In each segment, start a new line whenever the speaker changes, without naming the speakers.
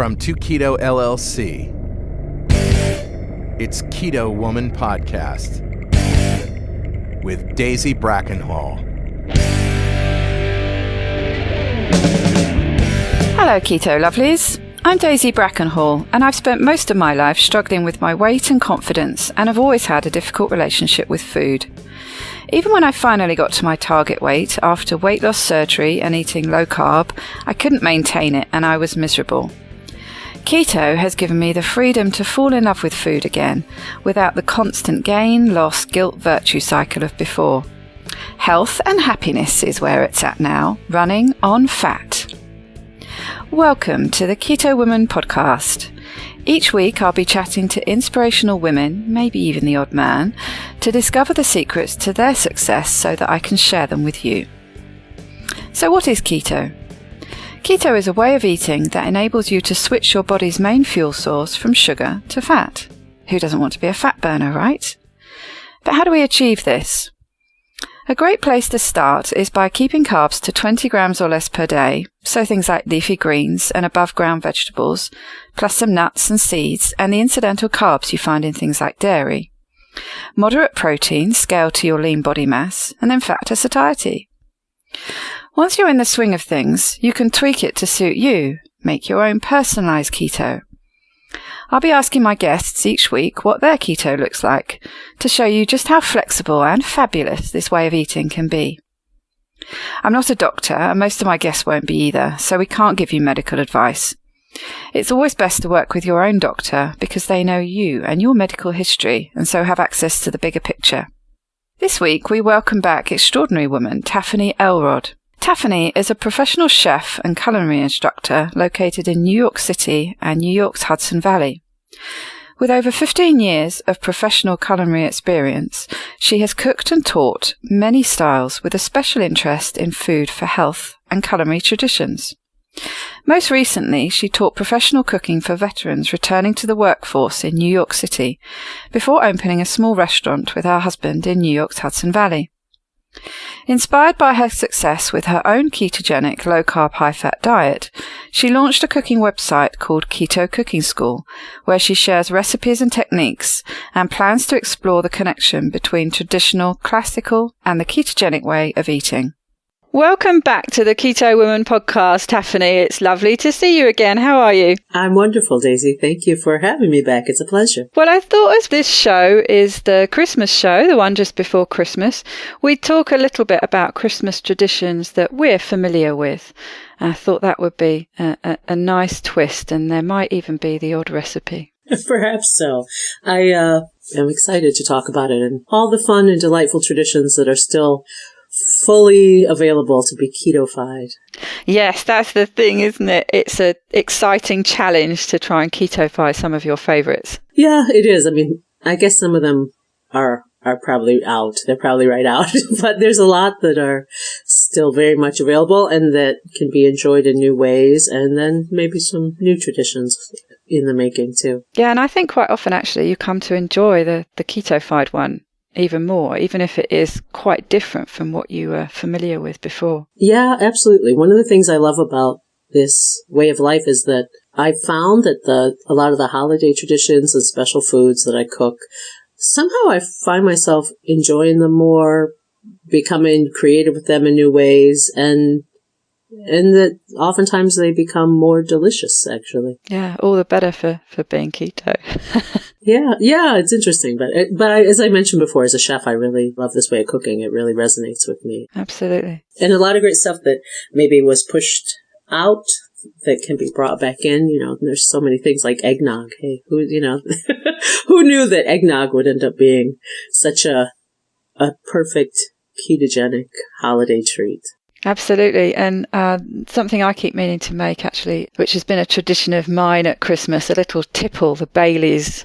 From 2 Keto LLC, it's Keto Woman Podcast with Daisy Brackenhall.
Hello, Keto Lovelies. I'm Daisy Brackenhall, and I've spent most of my life struggling with my weight and confidence, and have always had a difficult relationship with food. Even when I finally got to my target weight after weight loss surgery and eating low carb, I couldn't maintain it and I was miserable. Keto has given me the freedom to fall in love with food again, without the constant gain, loss, guilt, virtue cycle of before. Health and happiness is where it's at now, running on fat. Welcome to the Keto Woman Podcast. Each week I'll be chatting to inspirational women, maybe even the odd man, to discover the secrets to their success so that I can share them with you. So what is keto? Keto is a way of eating that enables you to switch your body's main fuel source from sugar to fat. Who doesn't want to be a fat burner, right? But how do we achieve this? A great place to start is by keeping carbs to 20 grams or less per day, so things like leafy greens and above ground vegetables, plus some nuts and seeds and the incidental carbs you find in things like dairy. Moderate protein scaled to your lean body mass, and then fat to satiety. Once you're in the swing of things, you can tweak it to suit you, make your own personalised keto. I'll be asking my guests each week what their keto looks like, to show you just how flexible and fabulous this way of eating can be. I'm not a doctor, and most of my guests won't be either, so we can't give you medical advice. It's always best to work with your own doctor, because they know you and your medical history, and so have access to the bigger picture. This week we welcome back extraordinary woman Taffiny Elrod. Taffiny is a professional chef and culinary instructor located in New York City and New York's Hudson Valley. With over 15 years of professional culinary experience, she has cooked and taught many styles with a special interest in food for health and culinary traditions. Most recently, she taught professional cooking for veterans returning to the workforce in New York City, before opening a small restaurant with her husband in New York's Hudson Valley. Inspired by her success with her own ketogenic low-carb, high-fat diet, she launched a cooking website called Keto Cooking School, where she shares recipes and techniques and plans to explore the connection between traditional, classical, and the ketogenic way of eating. Welcome back to the Keto Woman Podcast, Taffiny. It's lovely to see you again. How are you?
I'm wonderful, Daisy. Thank you for having me back. It's a pleasure.
Well, I thought as this show is the Christmas show, the one just before Christmas, we'd talk a little bit about Christmas traditions that we're familiar with. I thought that would be a nice twist, and there might even be the odd recipe.
Perhaps so. I am excited to talk about it and all the fun and delightful traditions that are still fully available to be keto-fied.
Yes, that's the thing, isn't it? It's an exciting challenge to try and keto-fy some of your favourites.
Yeah, it is. I mean, I guess some of them are probably out. They're probably right out. But there's a lot that are still very much available and that can be enjoyed in new ways, and then maybe some new traditions in the making too.
Yeah, and I think quite often actually you come to enjoy the keto-fied one even more, even if it is quite different from what you were familiar with before.
Yeah, absolutely. One of the things I love about this way of life is that I found that a lot of the holiday traditions and special foods that I cook, somehow I find myself enjoying them more, becoming creative with them in new ways, and that oftentimes they become more delicious, actually.
Yeah, all the better for being keto.
Yeah, it's interesting. But as I mentioned before, as a chef, I really love this way of cooking. It really resonates with me.
Absolutely.
And a lot of great stuff that maybe was pushed out that can be brought back in. You know, there's so many things like eggnog. Hey, who knew that eggnog would end up being such a perfect ketogenic holiday treat?
Absolutely. And something I keep meaning to make, actually, which has been a tradition of mine at Christmas, a little tipple, the Bailey's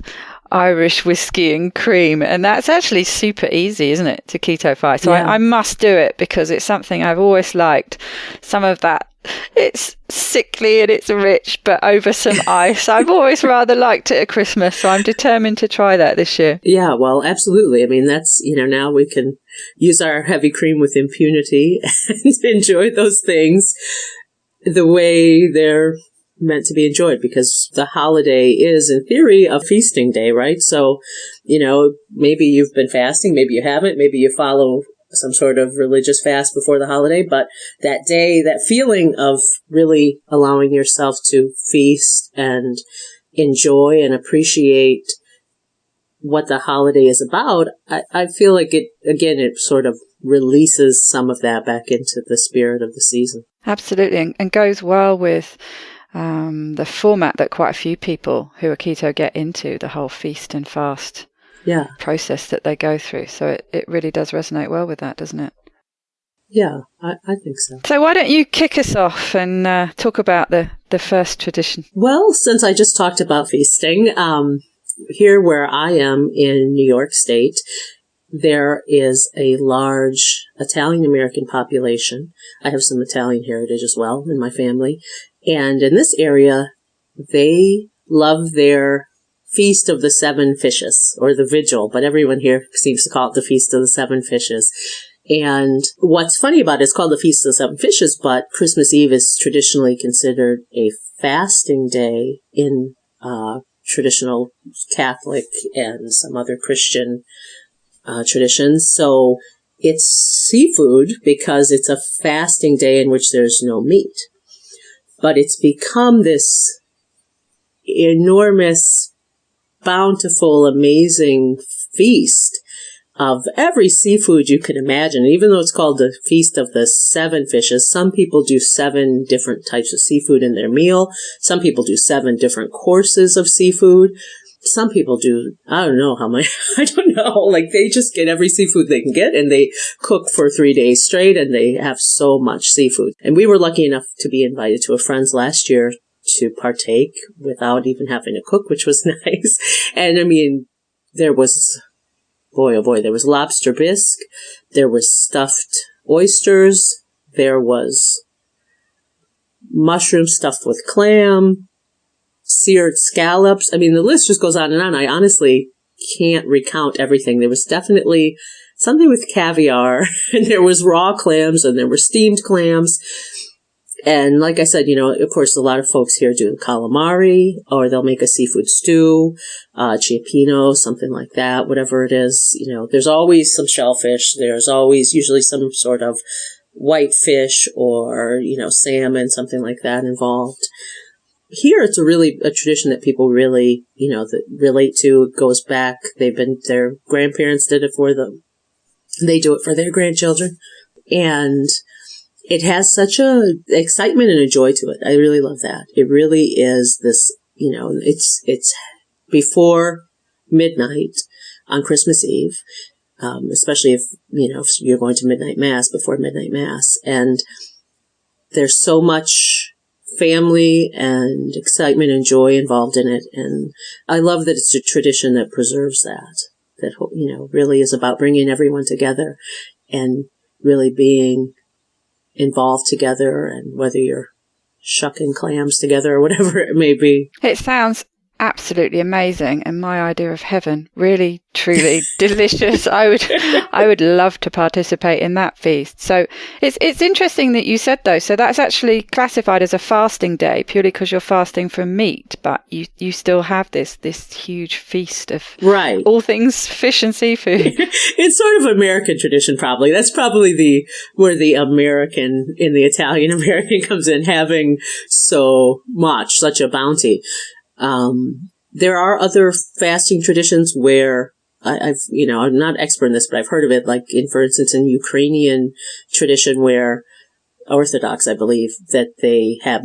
Irish whiskey and cream. And that's actually super easy, isn't it, to keto-fy? So yeah. I must do it because it's something I've always liked. Some of that, it's sickly and it's rich, but over some ice. I've always rather liked it at Christmas, so I'm determined to try that this year.
Yeah, well, absolutely. I mean, that's, now we can use our heavy cream with impunity and enjoy those things the way they're meant to be enjoyed, because the holiday is, in theory, a feasting day, right? So, maybe you've been fasting, maybe you haven't, maybe you follow some sort of religious fast before the holiday, but that day, that feeling of really allowing yourself to feast and enjoy and appreciate what the holiday is about, I feel like it sort of releases some of that back into the spirit of the season.
Absolutely, and goes well with the format that quite a few people who are keto get into, the whole feast and fast process that they go through. So it really does resonate well with that, doesn't it?
Yeah, I think so.
So why don't you kick us off and talk about the first tradition? Well,
since I just talked about feasting, here where I am in New York State, there is a large Italian-American population. I have some Italian heritage as well in my family. And in this area, they love their Feast of the Seven Fishes, or the Vigil, but everyone here seems to call it the Feast of the Seven Fishes. And what's funny about it, it's called the Feast of the Seven Fishes, but Christmas Eve is traditionally considered a fasting day in traditional Catholic and some other Christian traditions. So it's seafood because it's a fasting day in which there's no meat. But it's become this enormous, bountiful, amazing feast of every seafood you can imagine. Even though it's called the Feast of the Seven Fishes, some people do 7 different types of seafood in their meal. Some people do 7 different courses of seafood. Some people do, I don't know how many, I don't know, like they just get every seafood they can get and they cook for 3 days straight and they have so much seafood. And we were lucky enough to be invited to a friend's last year to partake without even having to cook, which was nice. And I mean, there was, boy, oh boy, there was lobster bisque, there was stuffed oysters, there was mushroom stuffed with clam, seared scallops. I mean, the list just goes on and on. I honestly can't recount everything. There was definitely something with caviar, and there was raw clams, and there were steamed clams. And like I said, of course, a lot of folks here do calamari, or they'll make a seafood stew, cioppino, something like that, whatever it is. There's always some shellfish. There's always usually some sort of white fish or, salmon, something like that involved. Here, it's a tradition that people really, that relate to. It goes back. Their grandparents did it for them. They do it for their grandchildren. And it has such a excitement and a joy to it. I really love that. It really is this, it's before midnight on Christmas Eve, especially if you're going to midnight mass, before midnight mass. And there's so much family and excitement and joy involved in it. And I love that it's a tradition that preserves that really is about bringing everyone together and really being involved together, and whether you're shucking clams together or whatever it may be.
It sounds absolutely amazing, and my idea of heaven, really truly delicious. I would love to participate in that feast. So it's interesting that you said though, so that's actually classified as a fasting day purely because you're fasting from meat, but you still have this huge feast of all things fish and seafood.
It's sort of American tradition, probably. That's probably where the American in the Italian American comes in, having such a bounty. There are other fasting traditions where I'm not expert in this, but I've heard of it, like for instance, in Ukrainian tradition where Orthodox, I believe, that they have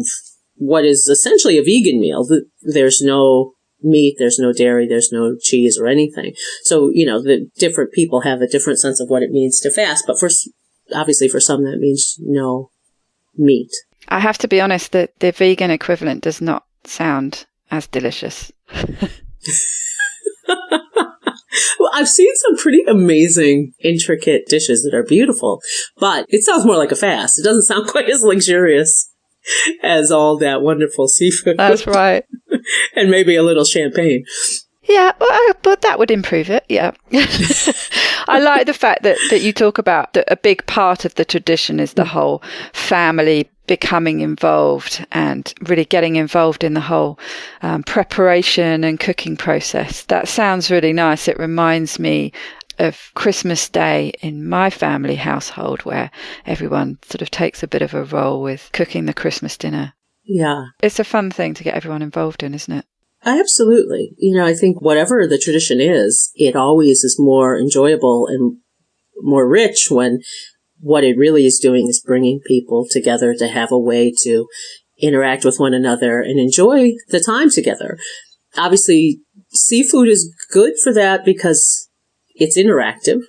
what is essentially a vegan meal. There's no meat, there's no dairy, there's no cheese or anything. So, the different people have a different sense of what it means to fast, but obviously for some that means no meat.
I have to be honest that the vegan equivalent does not sound as delicious.
Well, I've seen some pretty amazing, intricate dishes that are beautiful, but it sounds more like a fast. It doesn't sound quite as luxurious as all that wonderful seafood.
That's right.
And maybe a little champagne.
Yeah, but that would improve it, yeah. I like the fact that you talk about that a big part of the tradition is the whole family becoming involved and really getting involved in the whole preparation and cooking process. That sounds really nice. It reminds me of Christmas Day in my family household, where everyone sort of takes a bit of a role with cooking the Christmas dinner.
Yeah.
It's a fun thing to get everyone involved in, isn't it?
Absolutely. I think whatever the tradition is, it always is more enjoyable and more rich when what it really is doing is bringing people together to have a way to interact with one another and enjoy the time together. Obviously, seafood is good for that because it's interactive.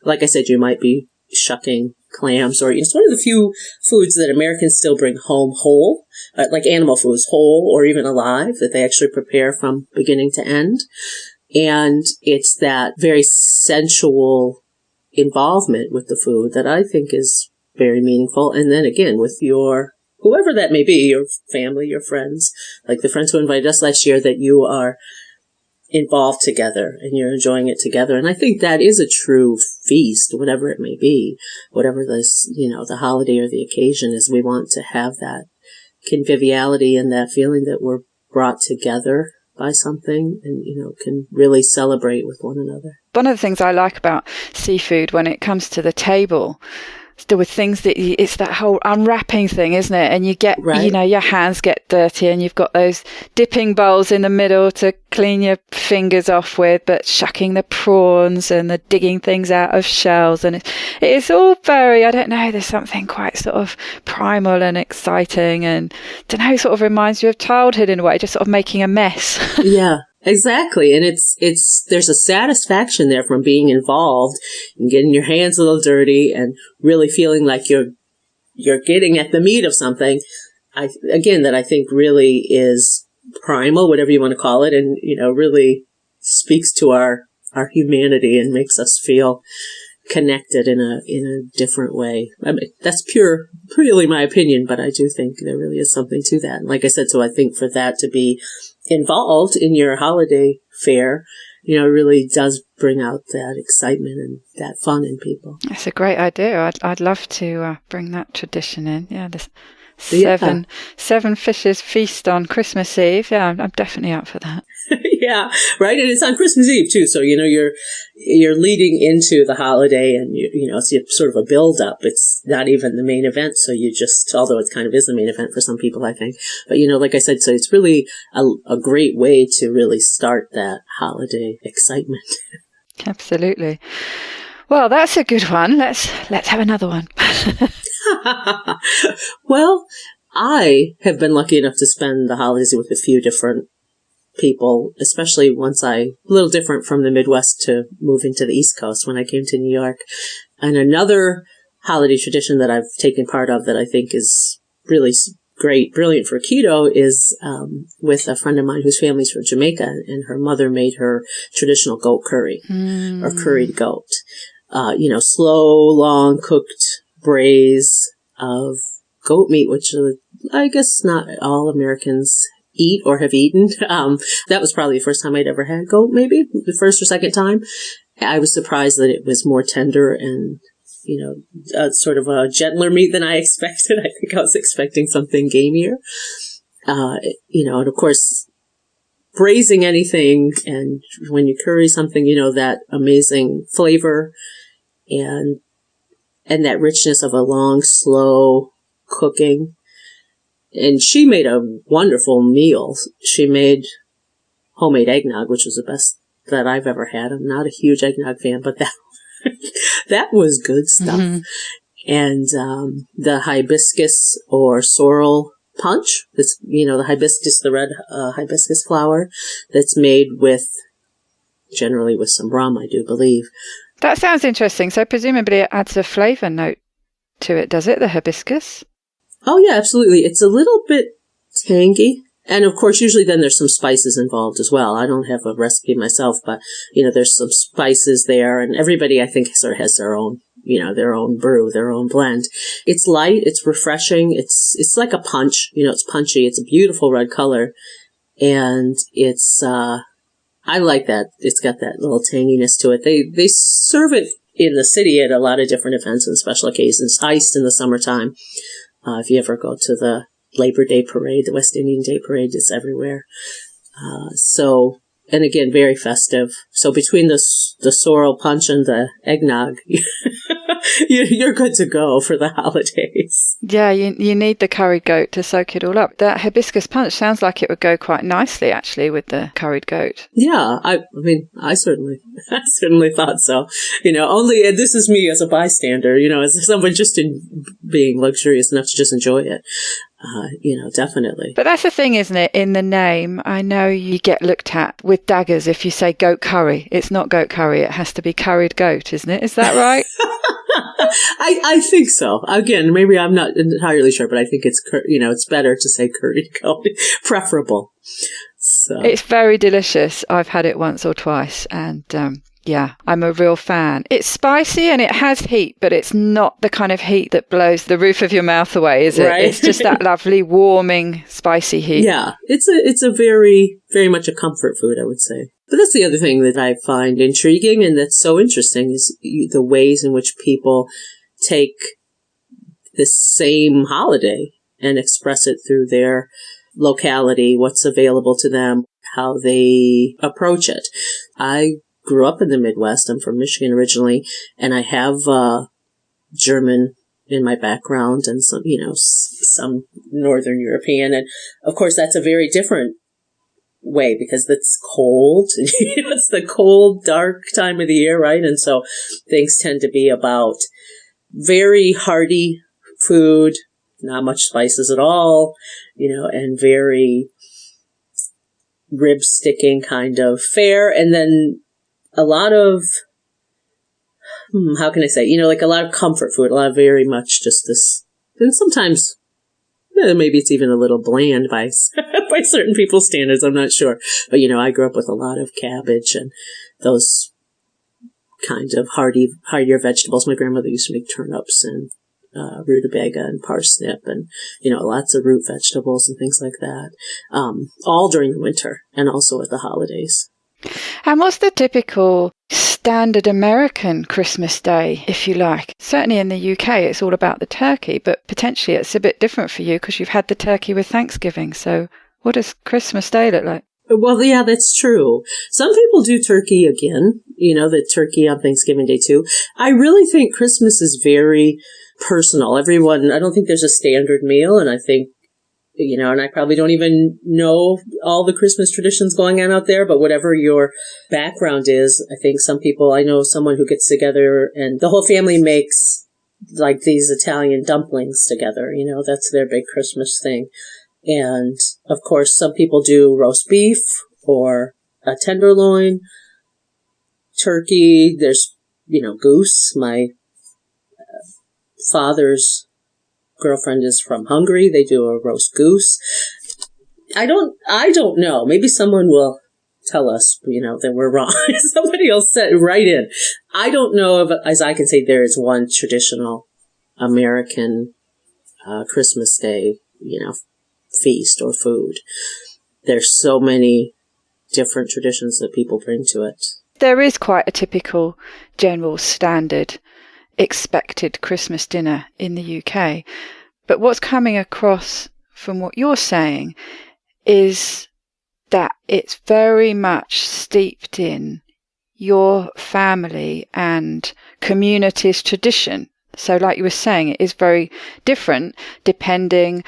Like I said, you might be shucking clams, or it's one of the few foods that Americans still bring home whole, like animal foods, whole or even alive, that they actually prepare from beginning to end. And it's that very sensual involvement with the food that I think is very meaningful. And then again, with your, whoever that may be, your family, your friends, like the friends who invited us last year, that you are involved together and you're enjoying it together. And I think that is a true feast, whatever it may be, whatever this, the holiday or the occasion is. We want to have that conviviality and that feeling that we're brought together by something and, can really celebrate with one another.
One of the things I like about seafood when it comes to the table, still with things that it's that whole unwrapping thing, isn't it? And you get,
right.
Your hands get dirty and you've got those dipping bowls in the middle to clean your fingers off with, but shucking the prawns and the digging things out of shells. And it's all very, I don't know, there's something quite sort of primal and exciting and, sort of reminds you of childhood in a way, just sort of making a mess.
Yeah. Exactly. And there's a satisfaction there from being involved and getting your hands a little dirty and really feeling like you're getting at the meat of something. That I think really is primal, whatever you want to call it, and, really speaks to our humanity and makes us feel connected in a different way. I mean, that's purely my opinion, but I do think there really is something to that. And like I said, so I think for that to be involved in your holiday fare, really does bring out that excitement and that fun in people.
That's a great idea. I'd love to bring that tradition in. Yeah, the seven fishes feast on Christmas Eve. Yeah, I'm definitely up for that.
Yeah, right. And it's on Christmas Eve too, so you're leading into the holiday, and it's sort of a build up. It's not even the main event, so although it kind of is the main event for some people, I think. But like I said, so it's really a great way to really start that holiday excitement.
Absolutely. Well, that's a good one. Let's have another one.
Well, I have been lucky enough to spend the holidays with a few different people, especially once a little different from the Midwest to moving to the East Coast when I came to New York. And another holiday tradition that I've taken part of that I think is really great, brilliant for keto is with a friend of mine whose family's from Jamaica, and her mother made her traditional goat curry or curried goat. Slow, long cooked braise of goat meat, which I guess not all Americans eat or have eaten. That was probably the first time I'd ever had goat, maybe the first or second time. I was surprised that it was more tender and, sort of a gentler meat than I expected. I think I was expecting something gamier. And of course, braising anything, and when you curry something, that amazing flavor and that richness of a long, slow cooking. And she made a wonderful meal. She made homemade eggnog, which was the best that I've ever had. I'm not a huge eggnog fan, but that was good stuff. Mm-hmm. And the hibiscus or sorrel punch, that's, the hibiscus, the red hibiscus flower that's made generally with some rum, I do believe.
That sounds interesting. So presumably it adds a flavor note to it, does it, the hibiscus?
Oh, yeah, absolutely. It's a little bit tangy. And, of course, usually then there's some spices involved as well. I don't have a recipe myself, but, there's some spices there. And everybody, I think, sort of has their own, their own brew, their own blend. It's light. It's refreshing. It's like a punch. It's punchy. It's a beautiful red color. And it's, I I like that. It's got that little tanginess to it. They serve it in the city at a lot of different events and special occasions. Iced in the summertime. If you ever go to the Labor Day Parade, the West Indian Day Parade, it's everywhere. And again, very festive. So between the sorrel punch and the eggnog, you're good to go for the holidays.
Yeah, you need the curried goat to soak it all up. That hibiscus punch sounds like it would go quite nicely, actually, with the curried goat.
Yeah, I mean, I certainly thought so. Only this is me as a bystander. As someone just being luxurious enough to just enjoy it. Definitely.
But that's the thing, isn't it? In the name, I know you get looked at with daggers if you say goat curry. It's not goat curry. It has to be curried goat, isn't it? Is that right?
I think so. Again, maybe I'm not entirely sure, but I think it's better to say curried goat, preferable. So
it's very delicious. I've had it once or twice, and yeah, I'm a real fan. It's spicy and it has heat, but it's not the kind of heat that blows the roof of your mouth away, is it?
Right.
It's just that lovely, warming, spicy heat.
Yeah, it's a very, very much a comfort food, I would say. But that's the other thing that I find intriguing and that's so interesting is the ways in which people take this same holiday and express it through their locality, what's available to them, how they approach it. I grew up in the Midwest. I'm from Michigan originally, and I have German in my background and some Northern European. And of course, that's a very different way because it's cold. It's the cold, dark time of the year, right? And so things tend to be about very hearty food, not much spices at all, and very rib sticking kind of fare. And then a lot of, how can I say, like a lot of comfort food, a lot of very much just this, and sometimes maybe it's even a little bland by certain people's standards, I'm not sure. But, I grew up with a lot of cabbage and those kinds of heartier vegetables. My grandmother used to make turnips and rutabaga and parsnip and, lots of root vegetables and things like that, all during the winter and also at the holidays.
And what's the typical standard American Christmas day, if you like? Certainly in the UK, it's all about the turkey, but potentially it's a bit different for you because you've had the turkey with Thanksgiving. So what does Christmas Day look like?
Well, yeah, that's true. Some people do turkey again, the turkey on Thanksgiving Day too. I really think Christmas is very personal. Everyone, I don't think there's a standard meal, and I think and I probably don't even know all the Christmas traditions going on out there, but whatever your background is, I think I know someone who gets together and the whole family makes like these Italian dumplings together, that's their big Christmas thing. And of course, some people do roast beef or a tenderloin, turkey. There's, goose. My father's girlfriend is from Hungary. They do a roast goose. I don't know. Maybe someone will tell us, that we're wrong. Somebody will write in. I don't know if, as I can say, there is one traditional American Christmas Day, feast or food. There's so many different traditions that people bring to it.
There is quite a typical general standard expected Christmas dinner in the UK. But what's coming across from what you're saying is that it's very much steeped in your family and community's tradition. So like you were saying, it is very different depending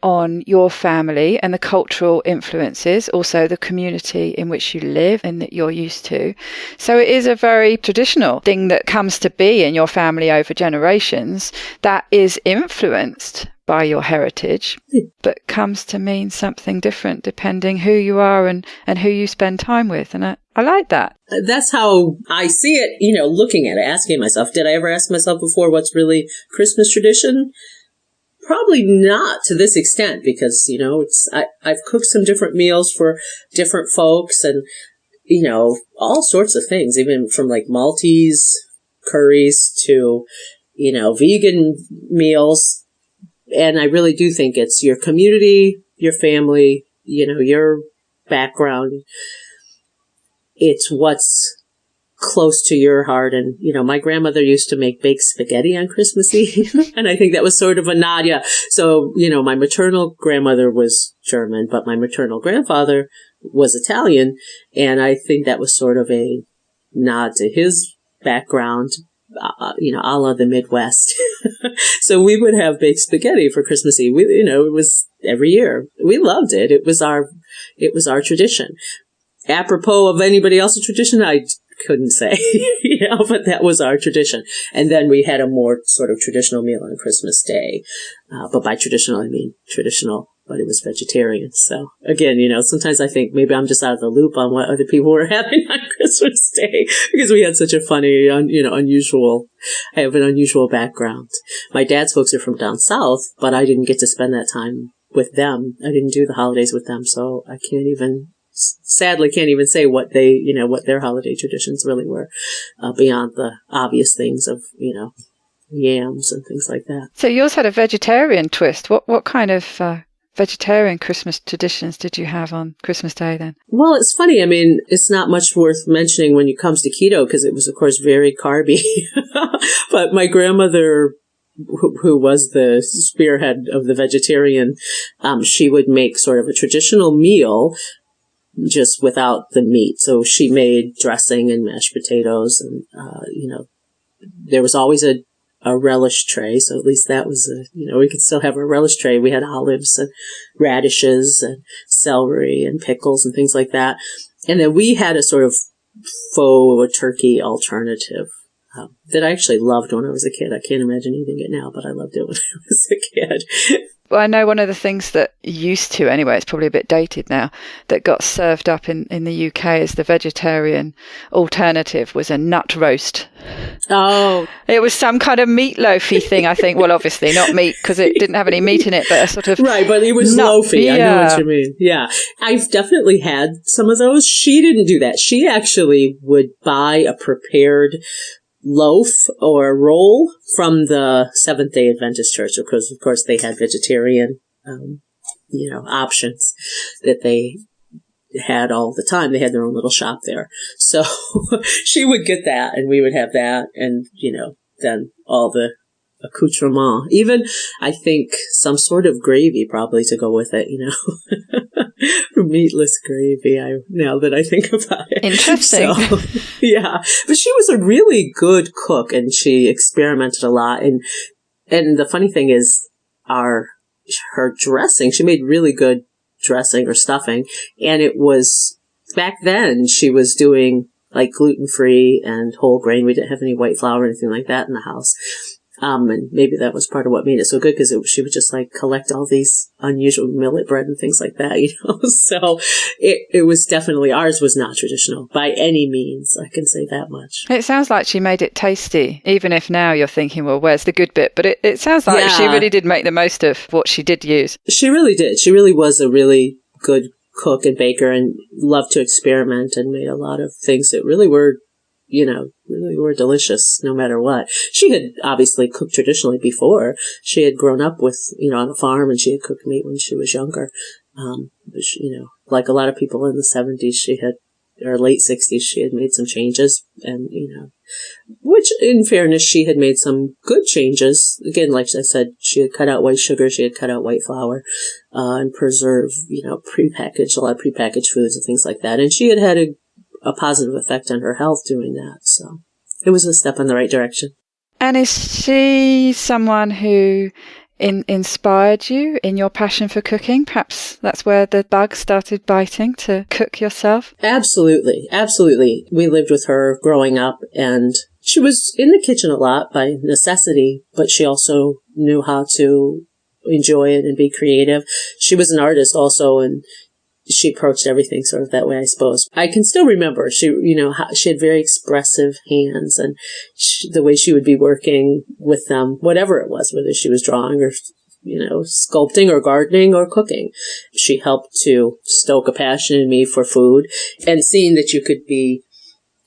on your family and the cultural influences, also the community in which you live and that you're used to. So it is a very traditional thing that comes to be in your family over generations that is influenced by your heritage, but comes to mean something different depending who you are and who you spend time with. And I like that.
That's how I see it, looking at it, asking myself, did I ever ask myself before what's really Christmas tradition? Probably not to this extent because, I've cooked some different meals for different folks and, all sorts of things, even from like Maltese curries to, vegan meals. And I really do think it's your community, your family, your background, it's what's close to your heart. And, my grandmother used to make baked spaghetti on Christmas Eve. And I think that was sort of a nod. Yeah. So, my maternal grandmother was German, but my maternal grandfather was Italian. And I think that was sort of a nod to his background, a la the Midwest. So we would have baked spaghetti for Christmas Eve. It was every year. We loved it. It was our tradition. Apropos of anybody else's tradition, I couldn't say, but that was our tradition. And then we had a more sort of traditional meal on Christmas Day. But by traditional, I mean traditional, but it was vegetarian. So again, sometimes I think maybe I'm just out of the loop on what other people were having on Christmas Day because we had such a funny, unusual, I have an unusual background. My dad's folks are from down south, but I didn't get to spend that time with them. I didn't do the holidays with them. So I sadly can't even say what what their holiday traditions really were, beyond the obvious things of, yams and things like that.
So yours had a vegetarian twist. What kind of vegetarian Christmas traditions did you have on Christmas Day then?
Well, it's funny. I mean, it's not much worth mentioning when it comes to keto because it was, of course, very carby. But my grandmother, who was the spearhead of the vegetarian, she would make sort of a traditional meal just without the meat. So she made dressing and mashed potatoes and, there was always a relish tray. So at least that was we could still have a relish tray. We had olives and radishes and celery and pickles and things like that. And then we had a sort of faux turkey alternative that I actually loved when I was a kid. I can't imagine eating it now, but I loved it when I was a kid.
Well, I know one of the things that used to, anyway, it's probably a bit dated now, that got served up in the UK as the vegetarian alternative was a nut roast.
Oh.
It was some kind of meatloafy thing, I think. Well, obviously not meat because it didn't have any meat in it, but a sort of...
Right, but it was loafy. Yeah. I know what you mean. Yeah. I've definitely had some of those. She didn't do that. She actually would buy a prepared loaf or roll from the Seventh-day Adventist Church, because, of course, they had vegetarian, options that they had all the time. They had their own little shop there. So she would get that, and we would have that, and, then all the accoutrement. Even, I think, some sort of gravy probably to go with it, meatless gravy, now that I think about it.
Interesting.
So, yeah. But she was a really good cook, and she experimented a lot. And the funny thing is, her dressing, she made really good dressing or stuffing. And it was, back then, she was doing like gluten-free and whole grain. We didn't have any white flour or anything like that in the house. And maybe that was part of what made it so good, because she would just like collect all these unusual millet bread and things like that, So it was definitely, ours was not traditional by any means. I can say that much.
It sounds like she made it tasty, even if now you're thinking, well, where's the good bit? But it sounds like she really did make the most of what she did use. She
really did. She really was a really good cook and baker and loved to experiment and made a lot of things that really were delicious no matter what. She had obviously cooked traditionally before. She had grown up with, on a farm, and she had cooked meat when she was younger. But she, like a lot of people in the 70s, or late 60s, she had made some changes, and, which in fairness, she had made some good changes. Again, like I said, she had cut out white sugar, she had cut out white flour, and preserved, a lot of prepackaged foods and things like that. And she had a positive effect on her health doing that. So it was a step in the right direction.
And is she someone who inspired you in your passion for cooking? Perhaps that's where the bug started biting, to cook yourself?
Absolutely. Absolutely. We lived with her growing up, and she was in the kitchen a lot by necessity, but she also knew how to enjoy it and be creative. She was an artist also, and she approached everything sort of that way, I suppose. I can still remember she had very expressive hands, and the way she would be working with them, whatever it was, whether she was drawing or, sculpting or gardening or cooking. She helped to stoke a passion in me for food, and seeing that you could be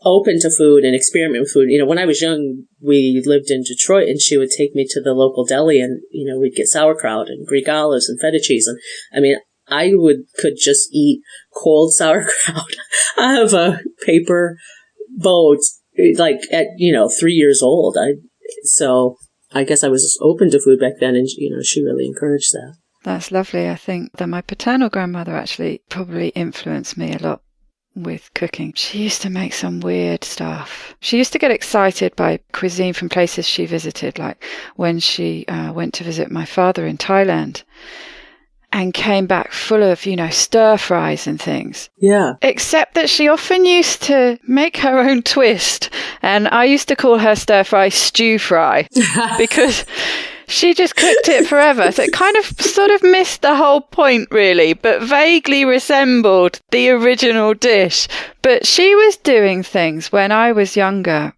open to food and experiment with food. When I was young, we lived in Detroit, and she would take me to the local deli, and, we'd get sauerkraut and Greek olives and feta cheese. And I could just eat cold sauerkraut out of a paper boat, like at 3 years old. So I guess I was open to food back then, and she really encouraged that.
That's lovely. I think that my paternal grandmother actually probably influenced me a lot with cooking. She used to make some weird stuff. She used to get excited by cuisine from places she visited, like when she went to visit my father in Thailand and came back full of, stir fries and things.
Yeah.
Except that she often used to make her own twist. And I used to call her stir fry stew fry because she just cooked it forever. So it kind of sort of missed the whole point, really, but vaguely resembled the original dish. But she was doing things when I was younger,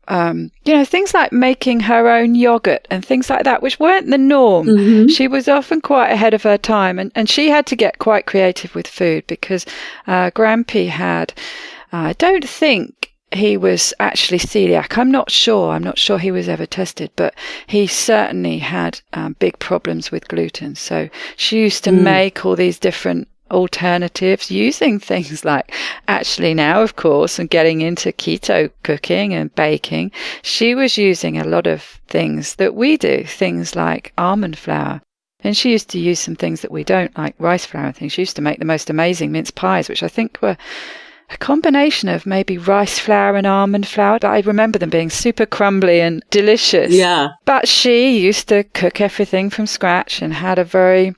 things like making her own yogurt and things like that, which weren't the norm. Mm-hmm. She was often quite ahead of her time. And she had to get quite creative with food because Grampy had, I don't think he was actually celiac. I'm not sure he was ever tested, but he certainly had big problems with gluten. So she used to make all these different alternatives using things like, actually now, of course, and getting into keto cooking and baking, she was using a lot of things that we do, things like almond flour. And she used to use some things that we don't, like rice flour and things. She used to make the most amazing mince pies, which I think were a combination of maybe rice flour and almond flour. I remember them being super crumbly and delicious.
Yeah.
But she used to cook everything from scratch and had a very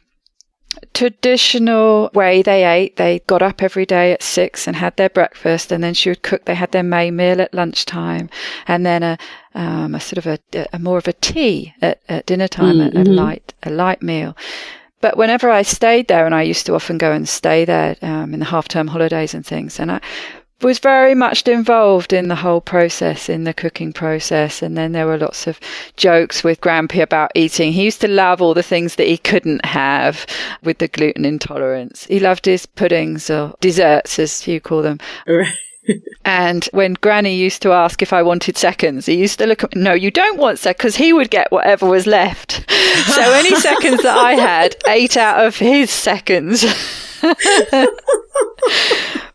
traditional way they ate. They got up every day at 6 and had their breakfast, and then she would cook. They had their May meal at lunchtime, and then a more of a tea at dinner time, a light meal. But whenever I stayed there, and I used to often go and stay there in the half-term holidays and things, and I was very much involved in the whole process, in the cooking process. And then there were lots of jokes with Grampy about eating. He used to love all the things that he couldn't have with the gluten intolerance. He loved his puddings, or desserts, as you call them.
Right.
And when Granny used to ask if I wanted seconds, he used to look at me, no, you don't want seconds, because he would get whatever was left. So any seconds that I had, 8 out of his seconds.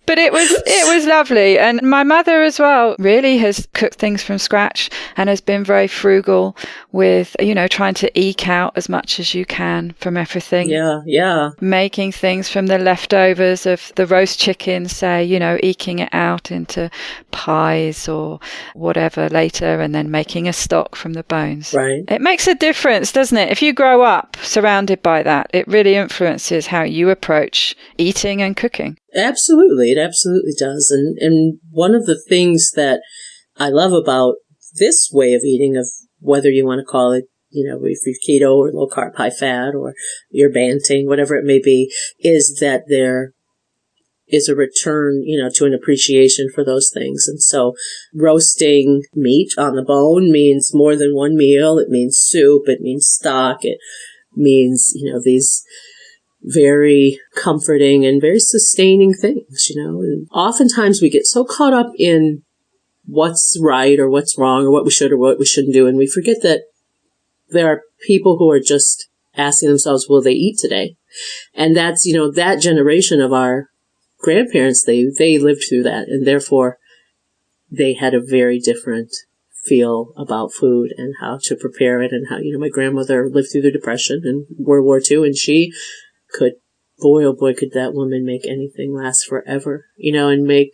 But it was lovely. And my mother as well really has cooked things from scratch and has been very frugal with, trying to eke out as much as you can from everything.
Yeah.
Making things from the leftovers of the roast chicken, say, eking it out into pies or whatever later, and then making a stock from the bones.
Right.
It makes a difference, doesn't it? If you grow up surrounded by that, it really influences how you approach eating and cooking.
Absolutely. It absolutely does. And one of the things that I love about this way of eating, of whether you want to call it, if you're keto or low carb, high fat, or you're banting, whatever it may be, is that there is a return, to an appreciation for those things. And so roasting meat on the bone means more than one meal. It means soup. It means stock. It means, these very comforting and very sustaining things, and oftentimes we get so caught up in what's right or what's wrong or what we should or what we shouldn't do, and we forget that there are people who are just asking themselves, will they eat today? And that's, that generation of our grandparents, they lived through that, and therefore they had a very different feel about food and how to prepare it, and how, my grandmother lived through the Depression and World War II, and she could, boy, oh boy, could that woman make anything last forever, and make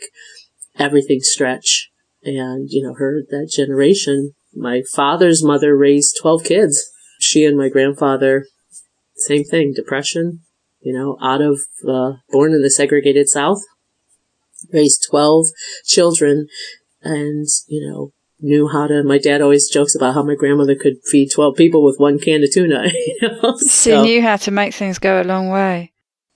everything stretch. And, that generation, my father's mother raised 12 kids. She and my grandfather, same thing, Depression, born in the segregated South, raised 12 children, and, knew how to, my dad always jokes about how my grandmother could feed 12 people with one can of tuna,
She knew how to make things go a long way.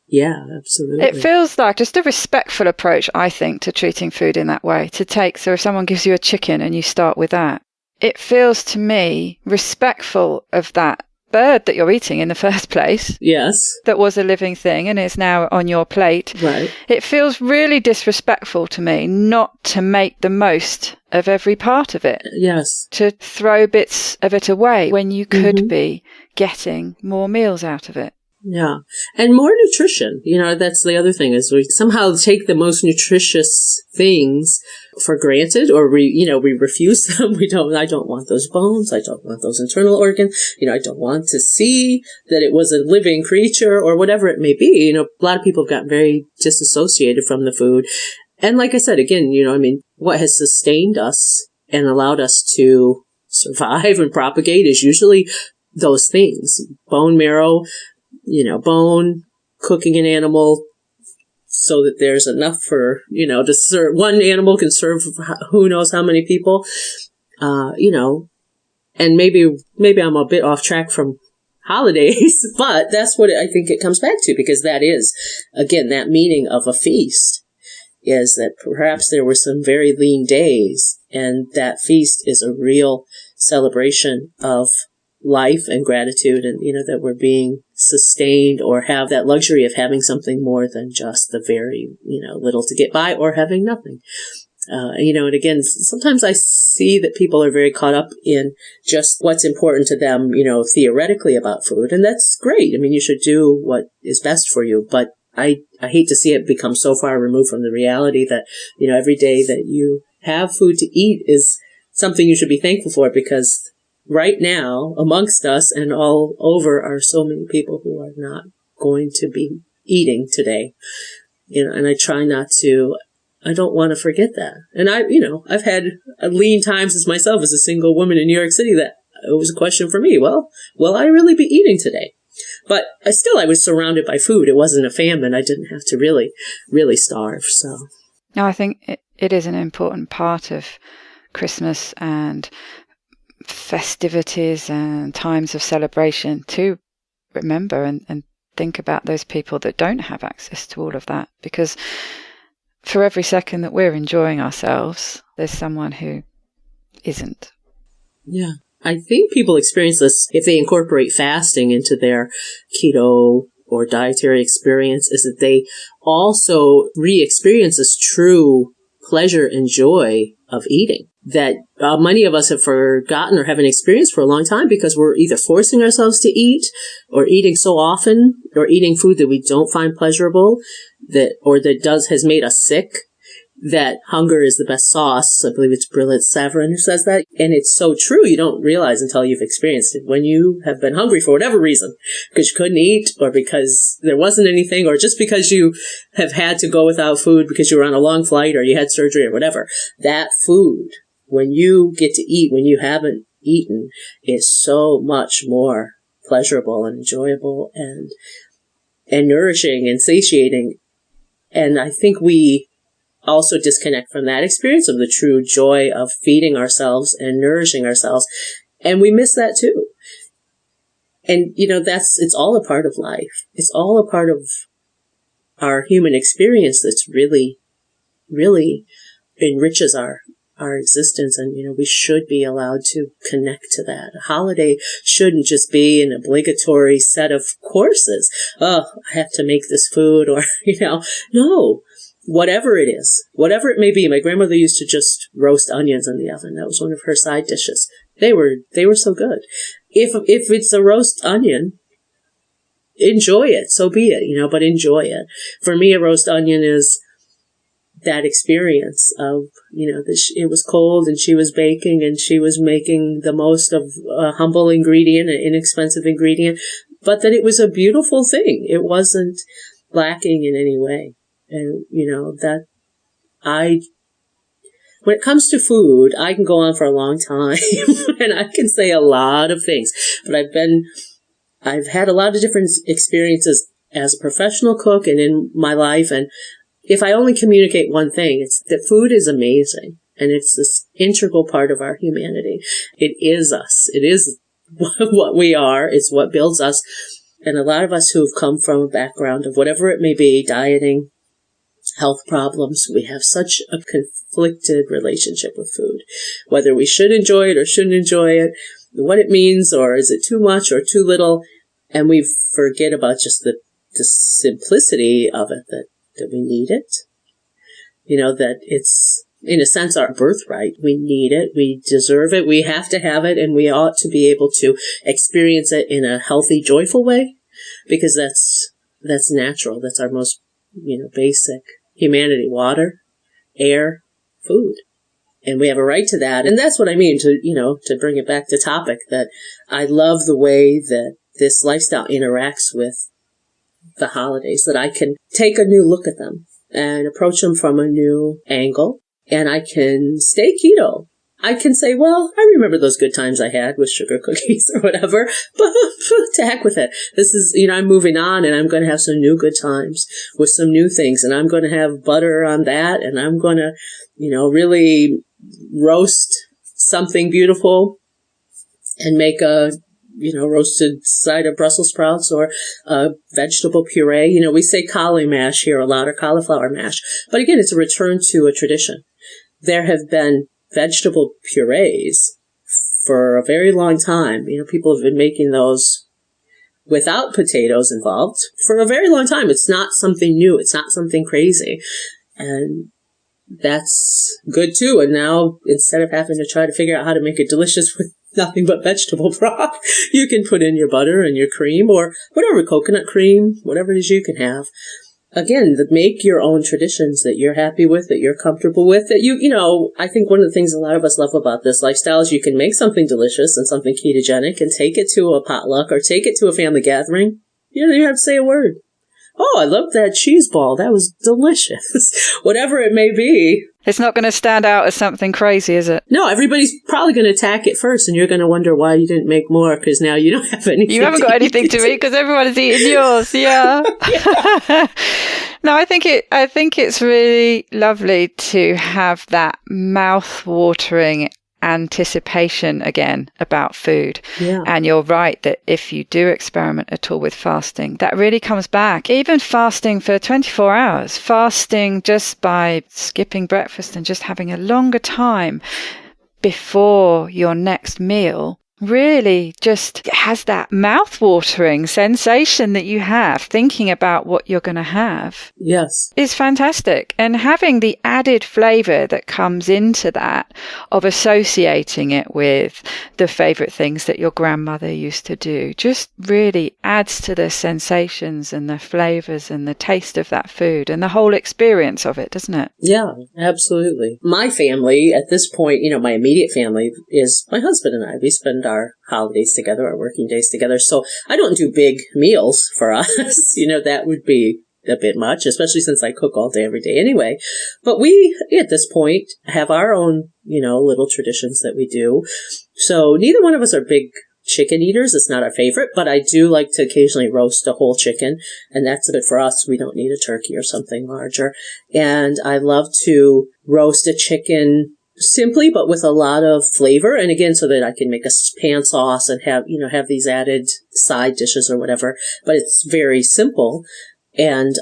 Yeah, absolutely.
It feels like just a respectful approach, I think, to treating food in that way. So if someone gives you a chicken and you start with that, it feels to me respectful of that bird that you're eating in the first place.
Yes. That
was a living thing and is now on your plate.
Right.
It feels really disrespectful to me not to make the most of every part of it.
Yes.
To throw bits of it away when you could be getting more meals out of it.
Yeah. And more nutrition. That's the other thing is we somehow take the most nutritious things for granted, or we refuse them. I don't want those bones. I don't want those internal organs. I don't want to see that it was a living creature or whatever it may be. A lot of people have gotten very disassociated from the food. And like I said, again, what has sustained us and allowed us to survive and propagate is usually those things. Bone marrow, bone, cooking an animal so that there's enough for, to serve. One animal can serve who knows how many people, and maybe I'm a bit off track from holidays, but that's what I think it comes back to, because that is, again, that meaning of a feast is that perhaps there were some very lean days, and that feast is a real celebration of life and gratitude, and that we're being sustained or have that luxury of having something more than just the very little to get by, or having nothing. And again, sometimes I see that people are very caught up in just what's important to them, theoretically about food, and that's great. I mean, you should do what is best for you, but I hate to see it become so far removed from the reality that every day that you have food to eat is something you should be thankful for, because right now, amongst us and all over are so many people who are not going to be eating today. And I try not to, I don't want to forget that. And I've had lean times as myself as a single woman in New York City that it was a question for me. Well, will I really be eating today? But I was surrounded by food. It wasn't a famine. I didn't have to really, really starve. So,
no, I think it is an important part of Christmas and festivities and times of celebration to remember and think about those people that don't have access to all of that, because for every second that we're enjoying ourselves, there's someone who isn't.
Yeah. I think people experience this if they incorporate fasting into their keto or dietary experience, is that they also re-experience this true pleasure and joy of eating that many of us have forgotten or haven't experienced for a long time, because we're either forcing ourselves to eat or eating so often or eating food that we don't find pleasurable that has made us sick, that hunger is the best sauce. I believe it's Brillat Savarin who says that. And it's so true. You don't realize until you've experienced it. When you have been hungry for whatever reason, because you couldn't eat or because there wasn't anything, or just because you have had to go without food because you were on a long flight or you had surgery or whatever, that food, when you get to eat, when you haven't eaten, is so much more pleasurable and enjoyable and nourishing and satiating. And I think we also disconnect from that experience of the true joy of feeding ourselves and nourishing ourselves. And we miss that too. And, it's all a part of life. It's all a part of our human experience that's really, really enriches our existence. And, we should be allowed to connect to that. A holiday shouldn't just be an obligatory set of courses. Oh, I have to make this food, or, no. Whatever it is, whatever it may be. My grandmother used to just roast onions in the oven. That was one of her side dishes. They were so good. If it's a roast onion, enjoy it. So be it, but enjoy it. For me, a roast onion is that experience of, it was cold and she was baking and she was making the most of a humble ingredient, an inexpensive ingredient, but that it was a beautiful thing. It wasn't lacking in any way. And, when it comes to food, I can go on for a long time and I can say a lot of things, but I've had a lot of different experiences as a professional cook and in my life. And if I only communicate one thing, it's that food is amazing and it's this integral part of our humanity. It is us. It is what we are. It's what builds us. And a lot of us who have come from a background of whatever it may be, dieting, health problems, we have such a conflicted relationship with food, whether we should enjoy it or shouldn't enjoy it, what it means, or is it too much or too little, and we forget about just the simplicity of it, that we need it, that it's, in a sense, our birthright. We need it, we deserve it, we have to have it, and we ought to be able to experience it in a healthy, joyful way, because that's natural. That's our most, basic humanity: water, air, food. And we have a right to that. And that's what I mean to bring it back to topic, that I love the way that this lifestyle interacts with the holidays, that I can take a new look at them and approach them from a new angle. And I can stay keto. I can say, well, I remember those good times I had with sugar cookies or whatever, but to heck with it. This is, I'm moving on, and I'm going to have some new good times with some new things. And I'm going to have butter on that. And I'm going to, really roast something beautiful and make a, roasted side of Brussels sprouts or a vegetable puree. We say cauli mash here a lot, or cauliflower mash. But again, it's a return to a tradition. There have been vegetable purees for a very long time. People have been making those without potatoes involved for a very long time. It's not something new. It's not something crazy. And that's good too. And now, instead of having to try to figure out how to make it delicious with nothing but vegetable broth, you can put in your butter and your cream, or whatever, coconut cream, whatever it is you can have. Again, make your own traditions that you're happy with, that you're comfortable with, that I think one of the things a lot of us love about this lifestyle is you can make something delicious and something ketogenic and take it to a potluck or take it to a family gathering. You don't even have to say a word. Oh, I love that cheese ball. That was delicious. Whatever it may be.
It's not going to stand out as something crazy, is it?
No, everybody's probably going to attack it first, and you're going to wonder why you didn't make more, because now you don't have anything.
You haven't got anything to eat because everyone is eating yours. Yeah. No, I think it's really lovely to have that mouth-watering anticipation again about food.
Yeah.
And you're right that if you do experiment at all with fasting, that really comes back. Even fasting for 24 hours, fasting just by skipping breakfast and just having a longer time before your next meal really just has that mouth-watering sensation that you have thinking about what you're going to have.
Yes.
Is fantastic. And having the added flavour that comes into that of associating it with the favourite things that your grandmother used to do just really adds to the sensations and the flavours and the taste of that food and the whole experience of it, doesn't it?
Yeah, absolutely. My family at this point, my immediate family is my husband and I. We spend our holidays together, our working days together. So I don't do big meals for us. That would be a bit much, especially since I cook all day, every day anyway. But we, at this point, have our own, little traditions that we do. So neither one of us are big chicken eaters. It's not our favorite, but I do like to occasionally roast a whole chicken. And that's a bit for us. We don't need a turkey or something larger. And I love to roast a chicken simply, but with a lot of flavor. And again, so that I can make a pan sauce and have these added side dishes or whatever. But it's very simple. And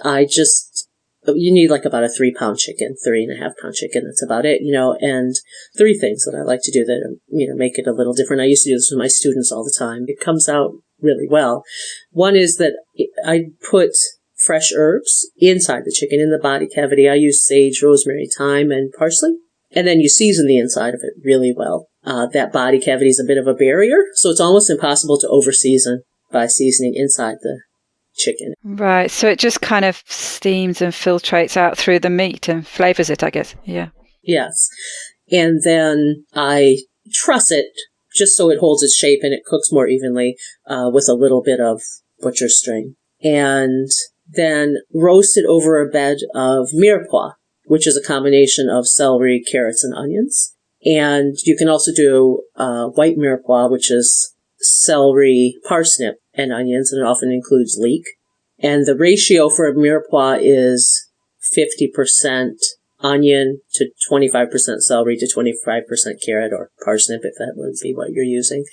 you need like about a 3-pound chicken, 3.5-pound chicken. That's about it, and 3 things that I like to do that, make it a little different. I used to do this with my students all the time. It comes out really well. One is that I put fresh herbs inside the chicken in the body cavity. I use sage, rosemary, thyme, and parsley. And then you season the inside of it really well. That body cavity is a bit of a barrier, so it's almost impossible to over-season by seasoning inside the chicken.
Right, so it just kind of steams and filtrates out through the meat and flavors it, I guess. Yeah.
Yes. And then I truss it just so it holds its shape and it cooks more evenly with a little bit of butcher's string. And then roast it over a bed of mirepoix, which is a combination of celery, carrots, and onions. And you can also do white mirepoix, which is celery, parsnip, and onions, and it often includes leek. And the ratio for a mirepoix is 50% onion to 25% celery to 25% carrot or parsnip, if that would be what you're using.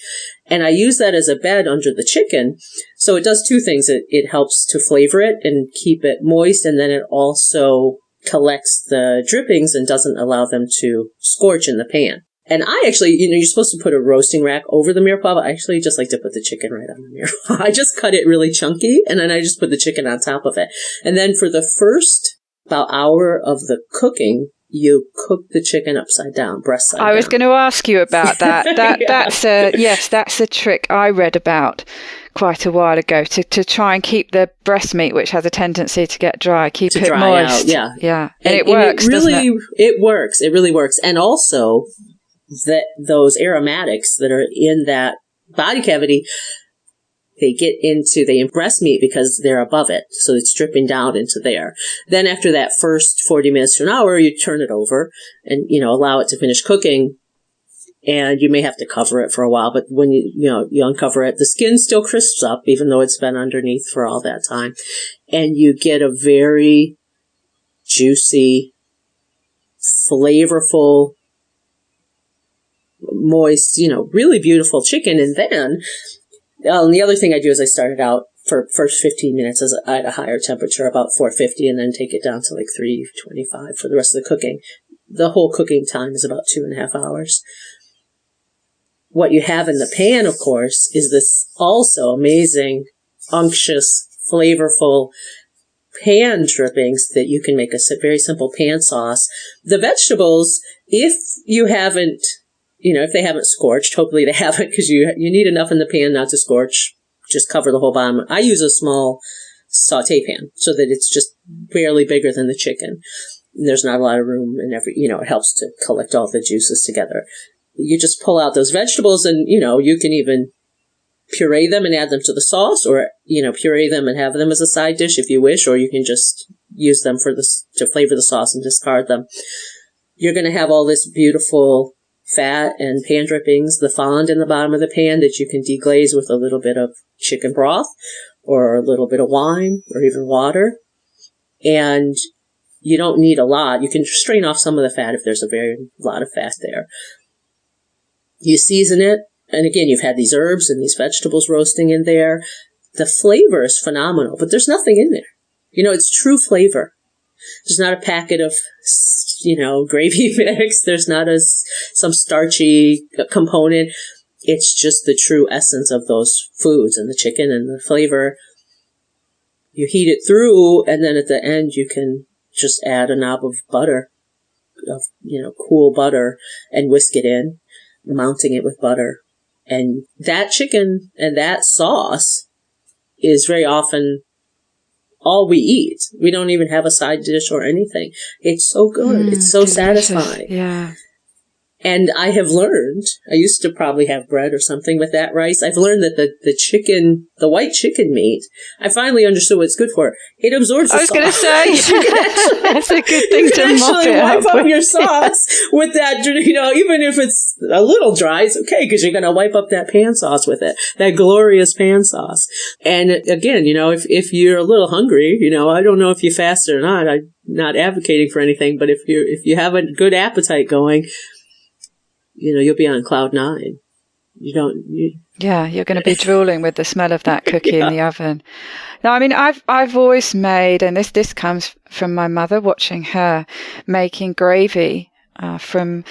And I use that as a bed under the chicken. So it does 2 things. It helps to flavor it and keep it moist, and then it also collects the drippings and doesn't allow them to scorch in the pan. And I actually, you're supposed to put a roasting rack over the mirepoix, but I actually just like to put the chicken right on the mirepoix. I just cut it really chunky, and then I just put the chicken on top of it. And then for the first about hour of the cooking, you cook the chicken upside down, breast side down.
I was going to ask you about that. That's a trick I read about quite a while ago to try and keep the breast meat, which has a tendency to get dry, keep it
dry
moist.
Out, yeah.
Yeah. And it works,
really,
doesn't it?
It works. It really works. And also, those aromatics that are in that body cavity, they breast meat because they're above it. So it's dripping down into there. Then after that first 40 minutes to an hour, you turn it over and, allow it to finish cooking. And you may have to cover it for a while, but when you uncover it, the skin still crisps up, even though it's been underneath for all that time. And you get a very juicy, flavorful, moist, really beautiful chicken. And then, and the other thing I do is I start it out for first 15 minutes at a higher temperature, about 450, and then take it down to like 325 for the rest of the cooking. The whole cooking time is about 2.5 hours. What you have in the pan, of course, is this also amazing, unctuous, flavorful pan drippings that you can make a very simple pan sauce. The vegetables, if you haven't, if they haven't scorched, hopefully they haven't, because you need enough in the pan not to scorch. Just cover the whole bottom. I use a small saute pan so that it's just barely bigger than the chicken. There's not a lot of room and it helps to collect all the juices together. You just pull out those vegetables and, you can even puree them and add them to the sauce, or, puree them and have them as a side dish if you wish, or you can just use them to flavor the sauce and discard them. You're going to have all this beautiful fat and pan drippings, the fond in the bottom of the pan that you can deglaze with a little bit of chicken broth or a little bit of wine or even water. And you don't need a lot. You can strain off some of the fat if there's a very lot of fat there. You season it, and again, you've had these herbs and these vegetables roasting in there. The flavor is phenomenal, but there's nothing in there. It's true flavor. There's not a packet of, gravy mix. There's not some starchy component. It's just the true essence of those foods and the chicken and the flavor. You heat it through, and then at the end, you can just add a knob of butter, cool butter, and whisk it in, mounting it with butter. And that chicken and that sauce is very often all we eat. We don't even have a side dish or anything. It's so good. It's so
delicious.
satisfying.
Yeah.
And I have learned, I used to probably have bread or something with that rice. I've learned that the white chicken meat, I finally understood what it's good for. It absorbs the sauce.
I was going to say, that's a good thing to mop it
wipe
up
up your sauce with that, even if it's a little dry, it's okay, because you're going to wipe up that pan sauce with it, that glorious pan sauce. And again, if you're a little hungry, I don't know if you fast or not. I'm not advocating for anything, but if you have a good appetite going, you'll be on cloud 9.
Yeah, you're going to be drooling with the smell of that cookie in the oven. Now, I mean, I've always made, and this comes from my mother, watching her making gravy from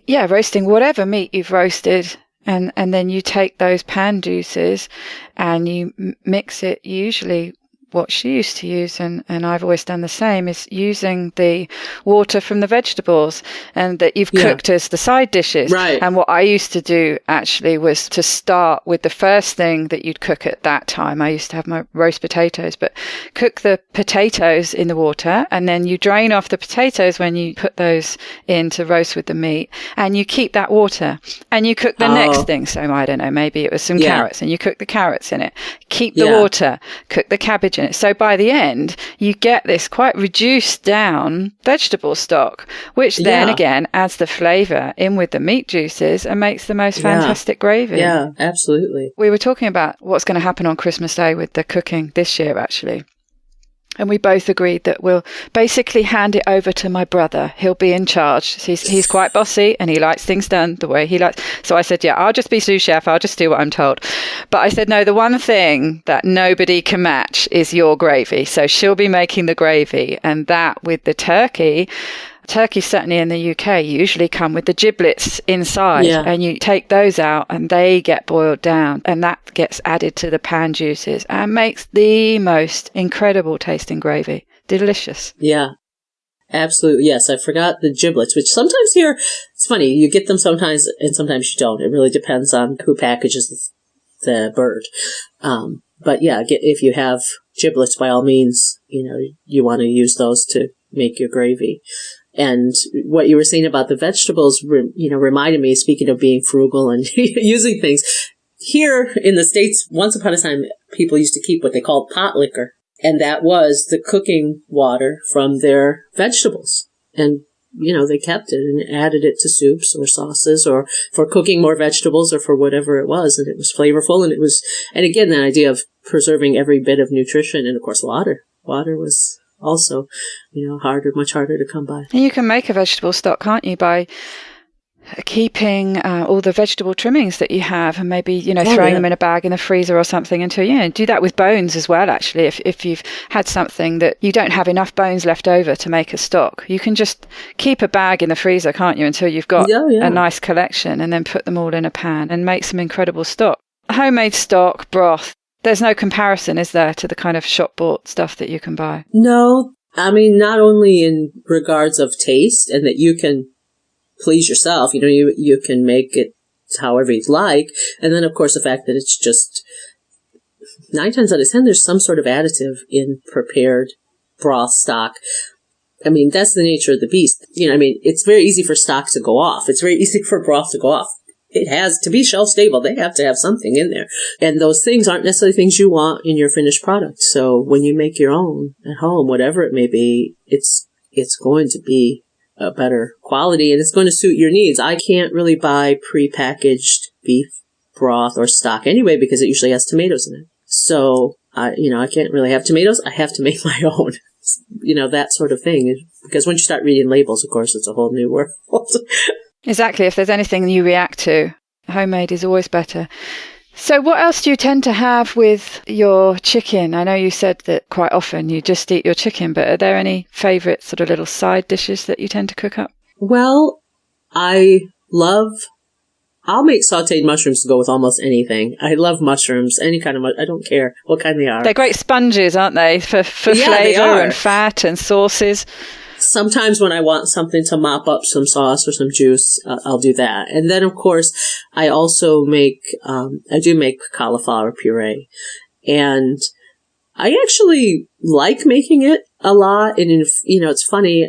roasting whatever meat you've roasted, and then you take those pan juices and you mix it, usually what she used to use, and I've always done the same, is using the water from the vegetables and that you've cooked as the side dishes.
Right.
And what I used to do actually was to start with the first thing that you'd cook at that time. I used to have my roast potatoes, but cook the potatoes in the water, and then you drain off the potatoes when you put those in to roast with the meat, and you keep that water, and you cook the next thing. So I don't know, maybe it was some carrots, and you cook the carrots in it, keep the water, cook the cabbage in it. So by the end, you get this quite reduced down vegetable stock, which then again adds the flavour in with the meat juices and makes the most fantastic gravy.
Yeah, absolutely.
We were talking about what's going to happen on Christmas Day with the cooking this year, actually. And we both agreed that we'll basically hand it over to my brother. He'll be in charge. He's quite bossy and he likes things done the way he likes. So I said, I'll just be sous chef. I'll just do what I'm told. But I said, no, the one thing that nobody can match is your gravy. So she'll be making the gravy. And that with the turkey, certainly in the UK, usually come with the giblets inside, and you take those out and they get boiled down, and that gets added to the pan juices and makes the most incredible tasting gravy. Delicious.
Yeah, absolutely. Yes, I forgot the giblets, which sometimes here, it's funny, you get them sometimes and sometimes you don't. It really depends on who packages the bird. But yeah, if you have giblets, by all means, you want to use those to make your gravy. And what you were saying about the vegetables, reminded me, speaking of being frugal and using things, here in the States, once upon a time, people used to keep what they called pot liquor. And that was the cooking water from their vegetables. And, they kept it and added it to soups or sauces or for cooking more vegetables or for whatever it was. And it was flavorful. And again, that idea of preserving every bit of nutrition. And of course, water. Water was also, much harder to come by.
And you can make a vegetable stock, can't you, by keeping all the vegetable trimmings that you have and maybe, throwing them in a bag in the freezer or something until, do that with bones as well, actually. If you've had something that you don't have enough bones left over to make a stock, you can just keep a bag in the freezer, can't you, until you've got a nice collection and then put them all in a pan and make some incredible stock. Homemade stock, broth, there's no comparison, is there, to the kind of shop-bought stuff that you can buy?
No, I mean, not only in regards of taste and that you can please yourself, you can make it however you'd like. And then, of course, the fact that it's just 9 times out of 10, there's some sort of additive in prepared broth stock. I mean, that's the nature of the beast. It's very easy for stock to go off. It's very easy for broth to go off. It has to be shelf stable. They have to have something in there. And those things aren't necessarily things you want in your finished product. So when you make your own at home, whatever it may be, it's going to be a better quality and it's going to suit your needs. I can't really buy prepackaged beef broth or stock anyway because it usually has tomatoes in it. So I can't really have tomatoes. I have to make my own. That sort of thing. Because once you start reading labels, of course, it's a whole new world.
Exactly. If there's anything you react to, homemade is always better. So what else do you tend to have with your chicken? I know you said that quite often you just eat your chicken, but are there any favourite sort of little side dishes that you tend to cook up?
Well, I'll make sautéed mushrooms to go with almost anything. I love mushrooms, any kind of I don't care what kind they are.
They're great sponges, aren't they, for flavour and fat and sauces?
Sometimes when I want something to mop up some sauce or some juice, I'll do that. And then, of course, I also make cauliflower puree. And I actually like making it a lot. And, it's funny.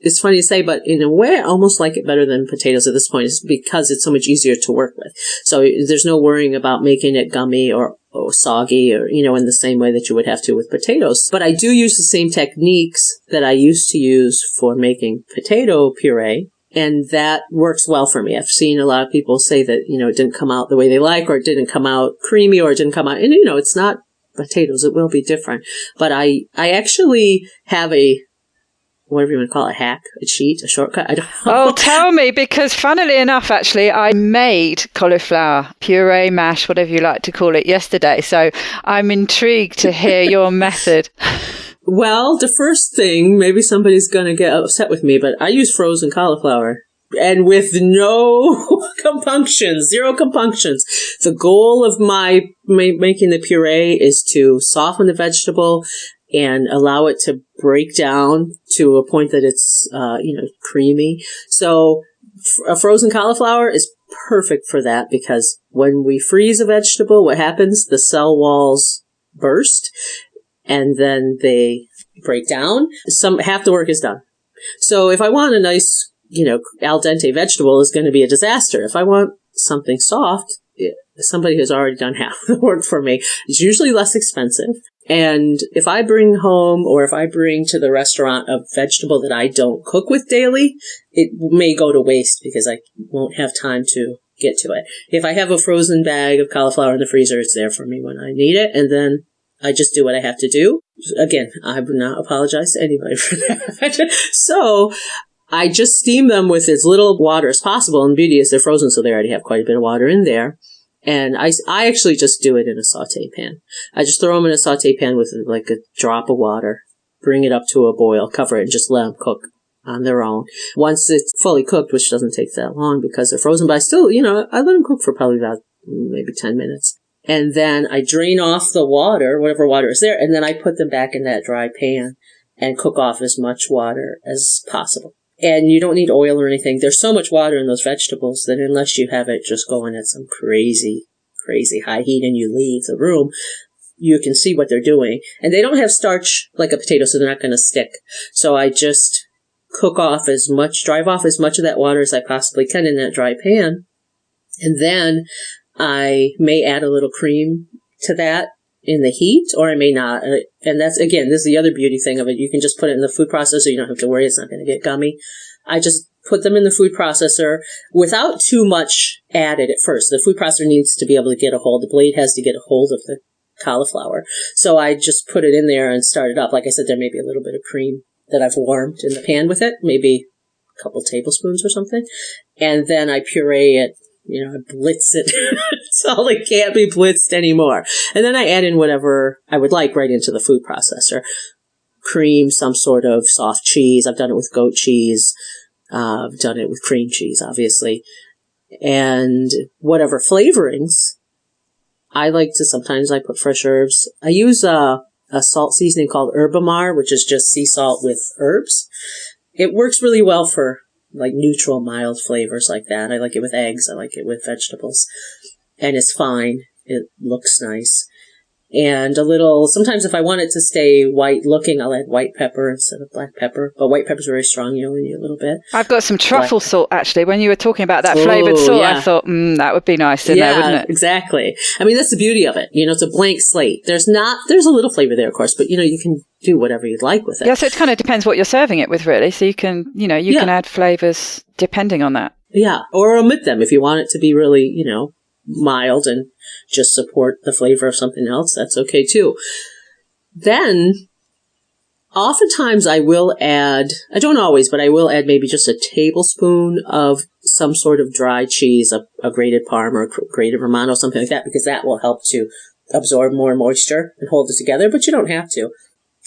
It's funny to say, but in a way, I almost like it better than potatoes at this point is because it's so much easier to work with. So there's no worrying about making it gummy or soggy or, in the same way that you would have to with potatoes. But I do use the same techniques that I used to use for making potato puree. And that works well for me. I've seen a lot of people say that, it didn't come out the way they like, or it didn't come out creamy, or it didn't come out, and it's not potatoes. It will be different. But I actually have whatever you want to call it, a hack, a cheat, a shortcut, I don't know.
Oh, tell me, because funnily enough, actually, I made cauliflower puree, mash, whatever you like to call it, yesterday. So I'm intrigued to hear your method.
Well, the first thing, maybe somebody's going to get upset with me, but I use frozen cauliflower. And with no compunctions, zero compunctions. The goal of my making the puree is to soften the vegetable and allow it to break down to a point that it's, creamy. So a frozen cauliflower is perfect for that because when we freeze a vegetable, what happens? The cell walls burst and then they break down. Half the work is done. So if I want a nice, al dente vegetable, is going to be a disaster. If I want something soft, somebody has already done half the work for me. It's usually less expensive. And if I bring home or if I bring to the restaurant a vegetable that I don't cook with daily, it may go to waste because I won't have time to get to it. If I have a frozen bag of cauliflower in the freezer, it's there for me when I need it. And then I just do what I have to do. Again, I would not apologize to anybody for that. So I just steam them with as little water as possible. And the beauty is they're frozen, so they already have quite a bit of water in there. And I actually just do it in a saute pan. I just throw them in a saute pan with like a drop of water, bring it up to a boil, cover it, and just let them cook on their own. Once it's fully cooked, which doesn't take that long because they're frozen, but I still, I let them cook for probably about maybe 10 minutes. And then I drain off the water, whatever water is there, and then I put them back in that dry pan and cook off as much water as possible. And you don't need oil or anything. There's so much water in those vegetables that unless you have it just going at some crazy crazy high heat and you leave the room, you can see what they're doing. And they don't have starch like a potato, so they're not going to stick. So I just drive off as much of that water as I possibly can in that dry pan. And then I may add a little cream to that in the heat, or I may not. And that's, again, this is the other beauty thing of it. You can just put it in the food processor. You don't have to worry it's not going to get gummy. I just put them in the food processor without too much added at first. The food processor needs to be able to get a hold. The blade has to get a hold of the cauliflower. So I just put it in there and start it up. Like I said, there may be a little bit of cream that I've warmed in the pan with it, maybe a couple tablespoons or something. And then I puree it, I blitz it until it can't be blitzed anymore. And then I add in whatever I would like right into the food processor. Cream, some sort of soft cheese. I've done it with goat cheese. I've done it with cream cheese, obviously. And whatever flavorings. Sometimes I put fresh herbs. I use a salt seasoning called Herbamar, which is just sea salt with herbs. It works really well for like neutral, mild flavors like that. I like it with eggs. I like it with vegetables. And it's fine. It looks nice. And sometimes if I want it to stay white looking, I'll add white pepper instead of black pepper. But white pepper's very strong. You only need a little bit.
I've got some truffle salt, actually. When you were talking about that flavoured salt, yeah. I thought, that would be nice in there, wouldn't it?
Exactly. I mean, that's the beauty of it. It's a blank slate. There's a little flavour there, of course, but, you can do whatever you'd like with it.
Yeah, so it kind of depends what you're serving it with, really. So you can, can add flavours depending on that.
Yeah, or omit them if you want it to be really, mild and just support the flavor of something else. That's okay too. Then oftentimes I will add, I don't always, but I will add maybe just a tablespoon of some sort of dry cheese, a grated Parm or a grated Romano, something like that, because that will help to absorb more moisture and hold it together, but you don't have to.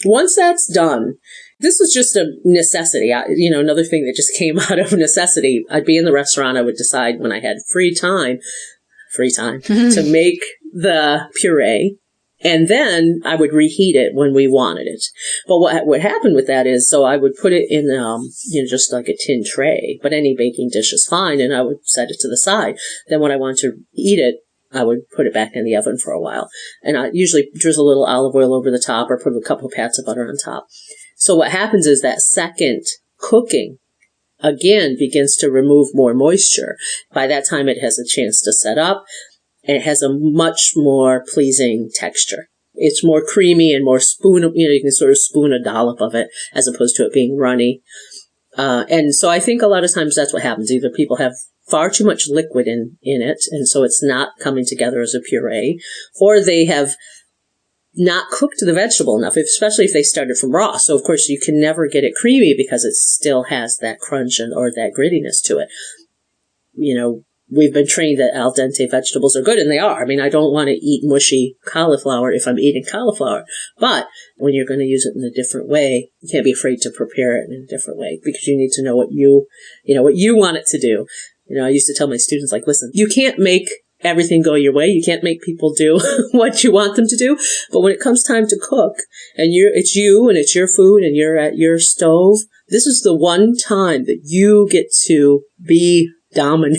Once that's done, this was just a necessity. Another thing that just came out of necessity. I'd be in the restaurant. I would decide when I had free time to make the puree, and then I would reheat it when we wanted it. But what happened with that is, so I would put it in, just like a tin tray, but any baking dish is fine, and I would set it to the side. Then when I want to eat it, I would put it back in the oven for a while. And I usually drizzle a little olive oil over the top or put a couple of pats of butter on top. So what happens is that second cooking again begins to remove more moisture. By that time, it has a chance to set up, and it has a much more pleasing texture. It's more creamy and more you can sort of spoon a dollop of it as opposed to it being runny. And so I think a lot of times that's what happens. Either people have far too much liquid in it, and so it's not coming together as a puree, or they have not cooked the vegetable enough, especially if they started from raw. So, of course, you can never get it creamy because it still has that crunch or that grittiness to it. We've been trained that al dente vegetables are good, and they are. I mean, I don't want to eat mushy cauliflower if I'm eating cauliflower. But when you're going to use it in a different way, you can't be afraid to prepare it in a different way, because you need to know what you want it to do. I used to tell my students, like, listen, you can't make everything go your way. You can't make people do what you want them to do. But when it comes time to cook, and it's you and it's your food and you're at your stove, this is the one time that you get to be dominant.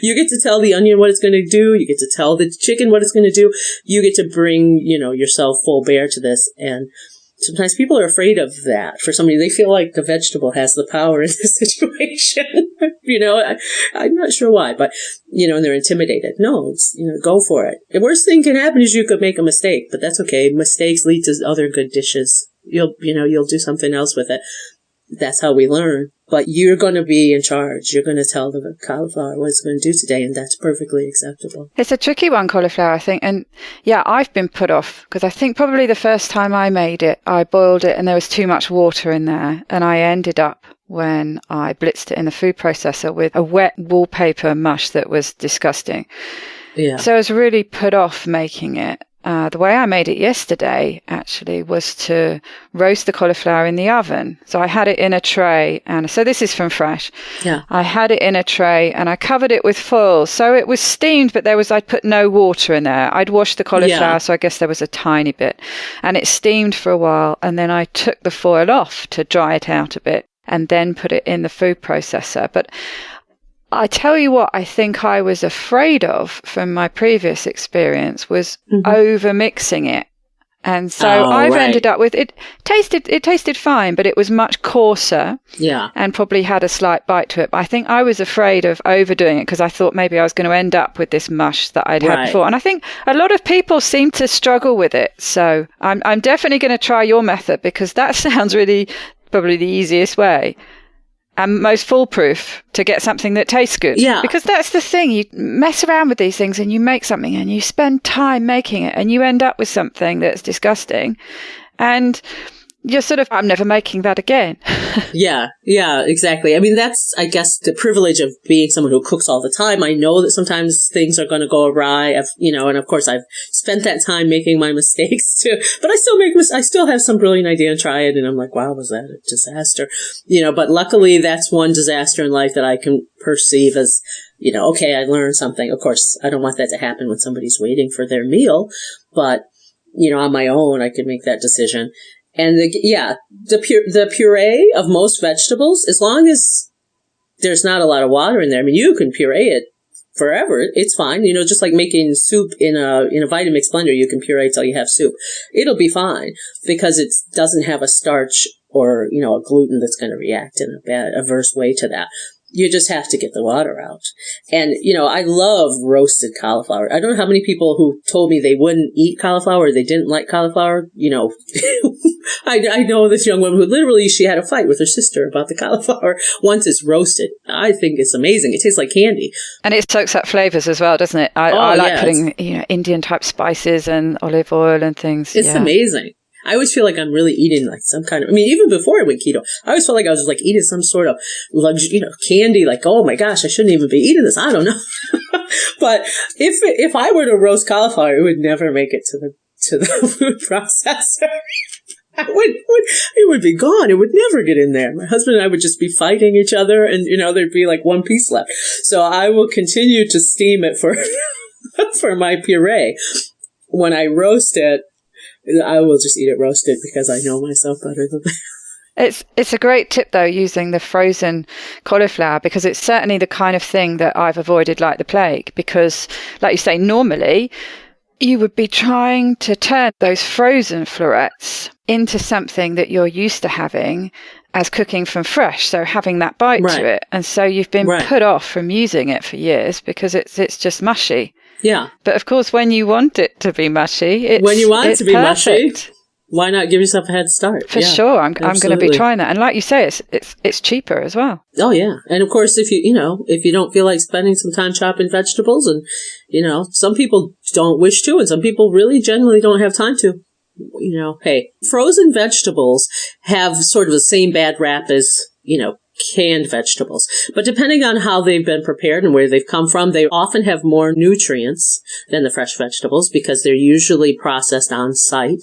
You get to tell the onion what it's going to do. You get to tell the chicken what it's going to do. You get to bring, yourself full bear to this. And sometimes people are afraid of that. For somebody, they feel like the vegetable has the power in this situation. I'm not sure why, but, and they're intimidated. No, go for it. The worst thing can happen is you could make a mistake, but that's okay. Mistakes lead to other good dishes. You'll do something else with it. That's how we learn. But you're going to be in charge. You're going to tell the cauliflower what it's going to do today, and that's perfectly acceptable.
It's a tricky one, cauliflower, I think. And yeah, I've been put off because I think probably the first time I made it, I boiled it and there was too much water in there. And I ended up, when I blitzed it in the food processor, with a wet wallpaper mush that was disgusting. Yeah. So I was really put off making it. The way I made it yesterday, actually, was to roast the cauliflower in the oven. So I had it in a tray. And so this is from Fresh. Yeah. I had it in a tray and I covered it with foil. So it was steamed, but I'd put no water in there. I'd washed the cauliflower, so I guess there was a tiny bit. And it steamed for a while. And then I took the foil off to dry it out a bit and then put it in the food processor. But I tell you what, I think I was afraid of from my previous experience was over mixing it. And so I've ended up with it tasted fine, but it was much coarser.
Yeah.
And probably had a slight bite to it. But I think I was afraid of overdoing it because I thought maybe I was going to end up with this mush that I'd had before. And I think a lot of people seem to struggle with it. So I'm definitely going to try your method because that sounds really probably the easiest way. And most foolproof to get something that tastes good.
Yeah.
Because that's the thing. You mess around with these things and you make something and you spend time making it and you end up with something that's disgusting. And you're sort of, I'm never making that again.
Yeah, exactly. I mean, that's, I guess, the privilege of being someone who cooks all the time. I know that sometimes things are going to go awry, and of course I've spent that time making my mistakes too, but I still have some brilliant idea and try it. And I'm like, wow, was that a disaster? But luckily that's one disaster in life that I can perceive as, okay, I learned something. Of course, I don't want that to happen when somebody's waiting for their meal, but, on my own, I could make that decision. And the puree of most vegetables, as long as there's not a lot of water in there, I mean, you can puree it forever. It's fine. Just like making soup in a Vitamix blender, you can puree till you have soup. It'll be fine because it doesn't have a starch or, a gluten that's going to react in a bad, adverse way to that. You just have to get the water out. And, I love roasted cauliflower. I don't know how many people who told me they wouldn't eat cauliflower or they didn't like cauliflower. I know this young woman who literally, she had a fight with her sister about the cauliflower once it's roasted. I think it's amazing. It tastes like candy.
And it soaks up flavors as well, doesn't it? I like putting, Indian type spices and olive oil and things.
It's amazing. I always feel like I'm really eating like some kind of, even before I went keto, I always felt like I was like eating some sort of candy, like, oh my gosh, I shouldn't even be eating this. I don't know. But if I were to roast cauliflower, it would never make it to the food processor. It would be gone. It would never get in there. My husband and I would just be fighting each other and, there'd be like one piece left. So I will continue to steam it for, for my puree. When I roast it, I will just eat it roasted because I know myself better than that.
It's a great tip, though, using the frozen cauliflower, because it's certainly the kind of thing that I've avoided like the plague. Because, like you say, normally you would be trying to turn those frozen florets into something that you're used to having as cooking from fresh, so having that bite to it. And so you've been put off from using it for years because it's just mushy.
Yeah.
But of course, when you want it to be mushy, it's
mushy, why not give yourself a head start?
For sure. I'm going to be trying that. And like you say, it's cheaper as well.
Oh, yeah. And of course, if you don't feel like spending some time chopping vegetables and, some people don't wish to, and some people really genuinely don't have time to, hey, frozen vegetables have sort of the same bad rap as, canned vegetables. But depending on how they've been prepared and where they've come from, they often have more nutrients than the fresh vegetables because they're usually processed on site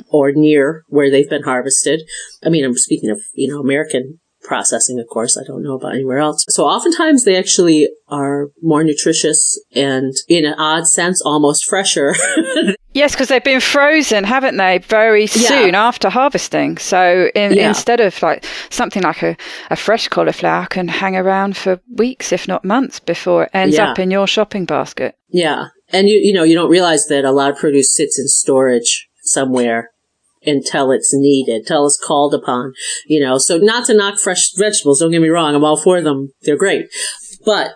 or near where they've been harvested. I'm speaking of, American processing, of course. I don't know about anywhere else. So oftentimes they actually are more nutritious and, in an odd sense, almost fresher.
Yes, because they've been frozen, haven't they, very soon after harvesting. So instead of like something like a fresh cauliflower can hang around for weeks, if not months, before it ends up in your shopping basket. Yeah.
And you don't realize that a lot of produce sits in storage somewhere until it's needed, until it's called upon, so not to knock fresh vegetables. Don't get me wrong. I'm all for them. They're great. But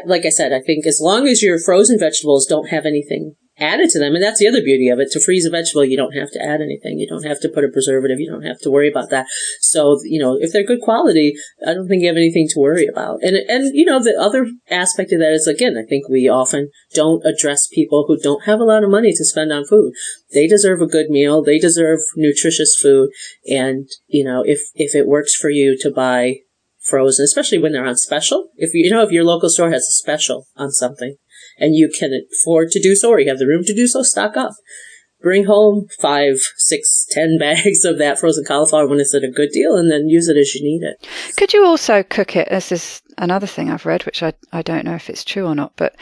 like I said, I think as long as your frozen vegetables don't have anything added to them, and that's the other beauty of it, to freeze a vegetable, you don't have to add anything. You don't have to put a preservative. You don't have to worry about that. So, if they're good quality, I don't think you have anything to worry about. And the other aspect of that is, again, I think we often don't address people who don't have a lot of money to spend on food. They deserve a good meal. They deserve nutritious food. And, if it works for you to buy frozen, especially when they're on special, if your local store has a special on something, and you can afford to do so, or you have the room to do so, stock up. Bring home 5, 6, 10 bags of that frozen cauliflower when it's at a good deal, and then use it as you need it.
Could you also cook it? This is another thing I've read, which I don't know if it's true or not, but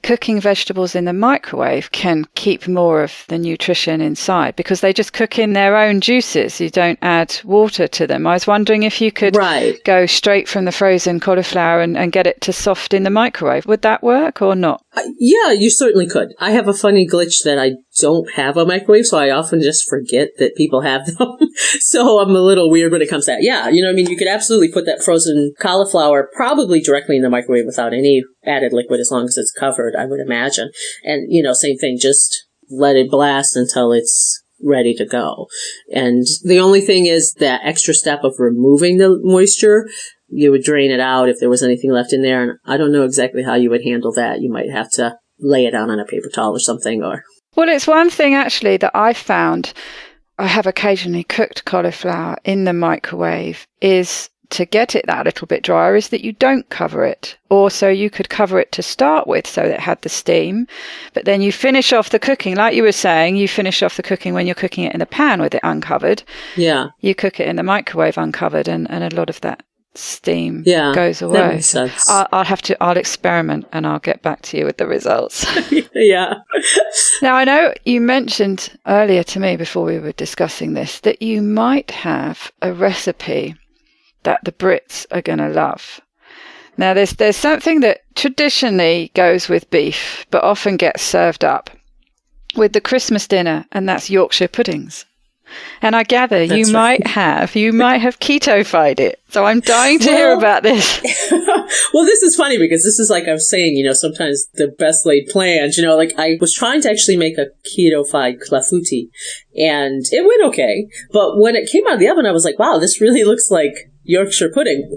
cooking vegetables in the microwave can keep more of the nutrition inside because they just cook in their own juices. You don't add water to them. I was wondering if you could go straight from the frozen cauliflower and get it to soft in the microwave. Would that work or not?
Yeah, you certainly could. I have a funny glitch that I don't have a microwave, so I often just forget that people have them. So I'm a little weird when it comes to that. Yeah, you could absolutely put that frozen cauliflower probably directly in the microwave without any added liquid as long as it's covered, I would imagine. And, same thing, just let it blast until it's ready to go. And the only thing is that extra step of removing the moisture. You would drain it out if there was anything left in there. And I don't know exactly how you would handle that. You might have to lay it out on a paper towel or something.
Well, it's one thing actually that I found, I have occasionally cooked cauliflower in the microwave, is to get it that little bit drier is that you don't cover it. Or so you could cover it to start with so that it had the steam. But then you finish off the cooking, like you were saying, you finish off the cooking when you're cooking it in the pan with it uncovered.
Yeah.
You cook it in the microwave uncovered and a lot of that steam goes away.
That makes sense.
I'll experiment and I'll get back to you with the results.
Yeah.
Now, I know you mentioned earlier to me before we were discussing this that you might have a recipe that the Brits are going to love. Now, there's something that traditionally goes with beef, but often gets served up with the Christmas dinner, and that's Yorkshire puddings. And I gather you might have keto-fied it. So I'm dying to hear about this.
Well, this is funny because this is like I was saying, sometimes the best laid plans, like I was trying to actually make a keto-fied clafouti and it went okay. But when it came out of the oven, I was like, wow, this really looks like Yorkshire pudding